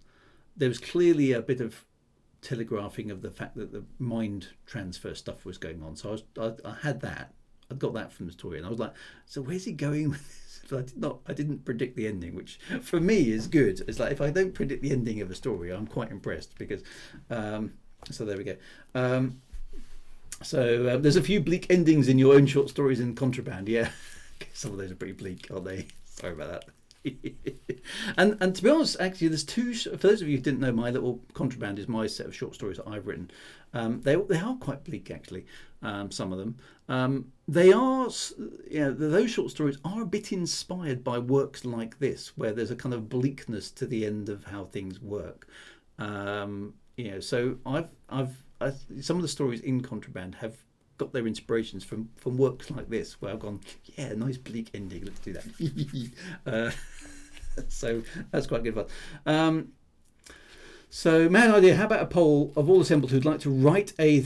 There was clearly a bit of telegraphing of the fact that the mind transfer stuff was going on. So I had that. I got that from the story, and I was like, so where's he going with this? But I didn't predict the ending, which for me is good. It's like if I don't predict the ending of a story, I'm quite impressed, because so there we go. There's a few bleak endings in your own short stories in Contraband. Yeah, some of those are pretty bleak, aren't they? Sorry about that. and to be honest, actually, there's two. For those of you who didn't know, my little Contraband is my set of short stories that I've written. They are quite bleak, actually. Some of them. They are. Those short stories are a bit inspired by works like this, where there's a kind of bleakness to the end of how things work. So I've some of the stories in Contraband have got their inspirations from works like this, where I've gone, yeah, nice bleak ending, let's do that. So that's quite good fun. So mad idea, how about a poll of all assembled who'd like to write a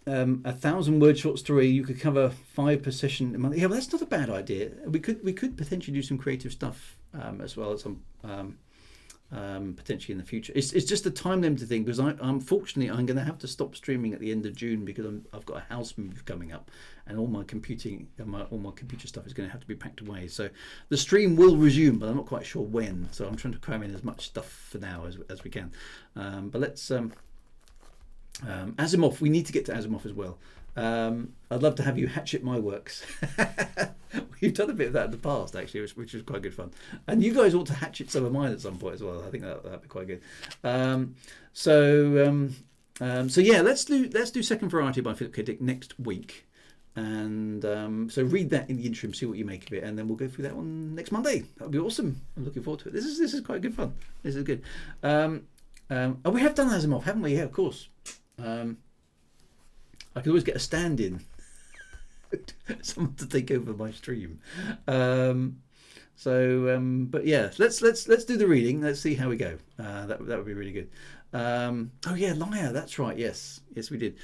1,000-word short story? You could cover 5 per session a month. Yeah, well, that's not a bad idea. We could potentially do some creative stuff as well as some potentially in the future. It's just a time limited thing, because unfortunately I'm going to have to stop streaming at the end of June, because I've got a house move coming up, and all my computing all my computer stuff is going to have to be packed away. So the stream will resume, but I'm not quite sure when. So I'm trying to cram in as much stuff for now as we can. But let's Asimov. We need to get to Asimov as well. I'd love to have you hatchet my works. We've done a bit of that in the past, actually, which was quite good fun. And you guys ought to hatchet some of mine at some point as well. I think that'd be quite good. So yeah, let's do Second Variety by Philip K. Dick next week. And so read that in the interim, see what you make of it, and then we'll go through that one next Monday. That'll be awesome. I'm looking forward to it. This is quite good fun. This is good. Oh, we have done Asimov, haven't we? Yeah, of course. I could always get a stand-in, someone to take over my stream. But yeah, let's do the reading. Let's see how we go. That would be really good. Oh yeah, Liar. That's right. Yes, we did.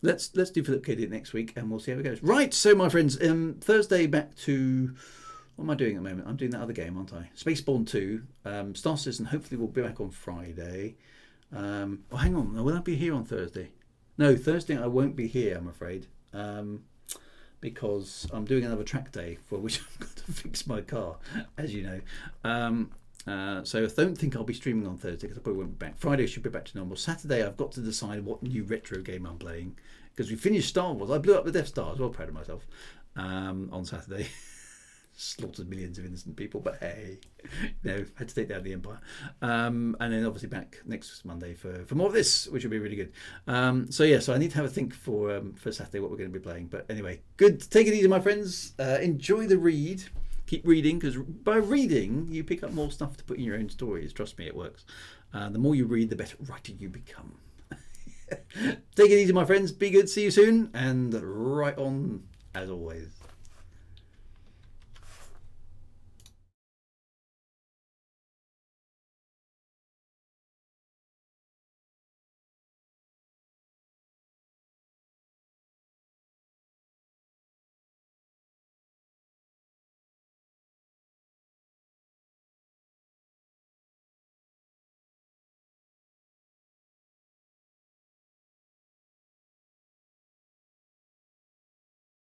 Let's do Philip K. Dick next week, and we'll see how it goes. Right. So my friends, Thursday back to what am I doing at the moment? I'm doing that other game, aren't I? Spaceborne 2, Star Citizen. Hopefully we'll be back on Friday. Oh, hang on. Will I be here on Thursday? No, Thursday I won't be here, I'm afraid. Because I'm doing another track day for which I've got to fix my car, as you know. So I don't think I'll be streaming on Thursday because I probably won't be back. Friday should be back to normal. Saturday I've got to decide what new retro game I'm playing because we finished Star Wars. I blew up the Death Star. I was well proud of myself on Saturday. Slaughtered millions of innocent people, but hey, had to take down the Empire. And then obviously back next Monday for more of this, which will be really good. So I need to have a think for Saturday what we're going to be playing. But anyway, good. Take it easy, my friends. Enjoy the read. Keep reading, because by reading you pick up more stuff to put in your own stories. Trust me, it works. The more you read, the better writer you become. Take it easy, my friends. Be good. See you soon, and right on as always.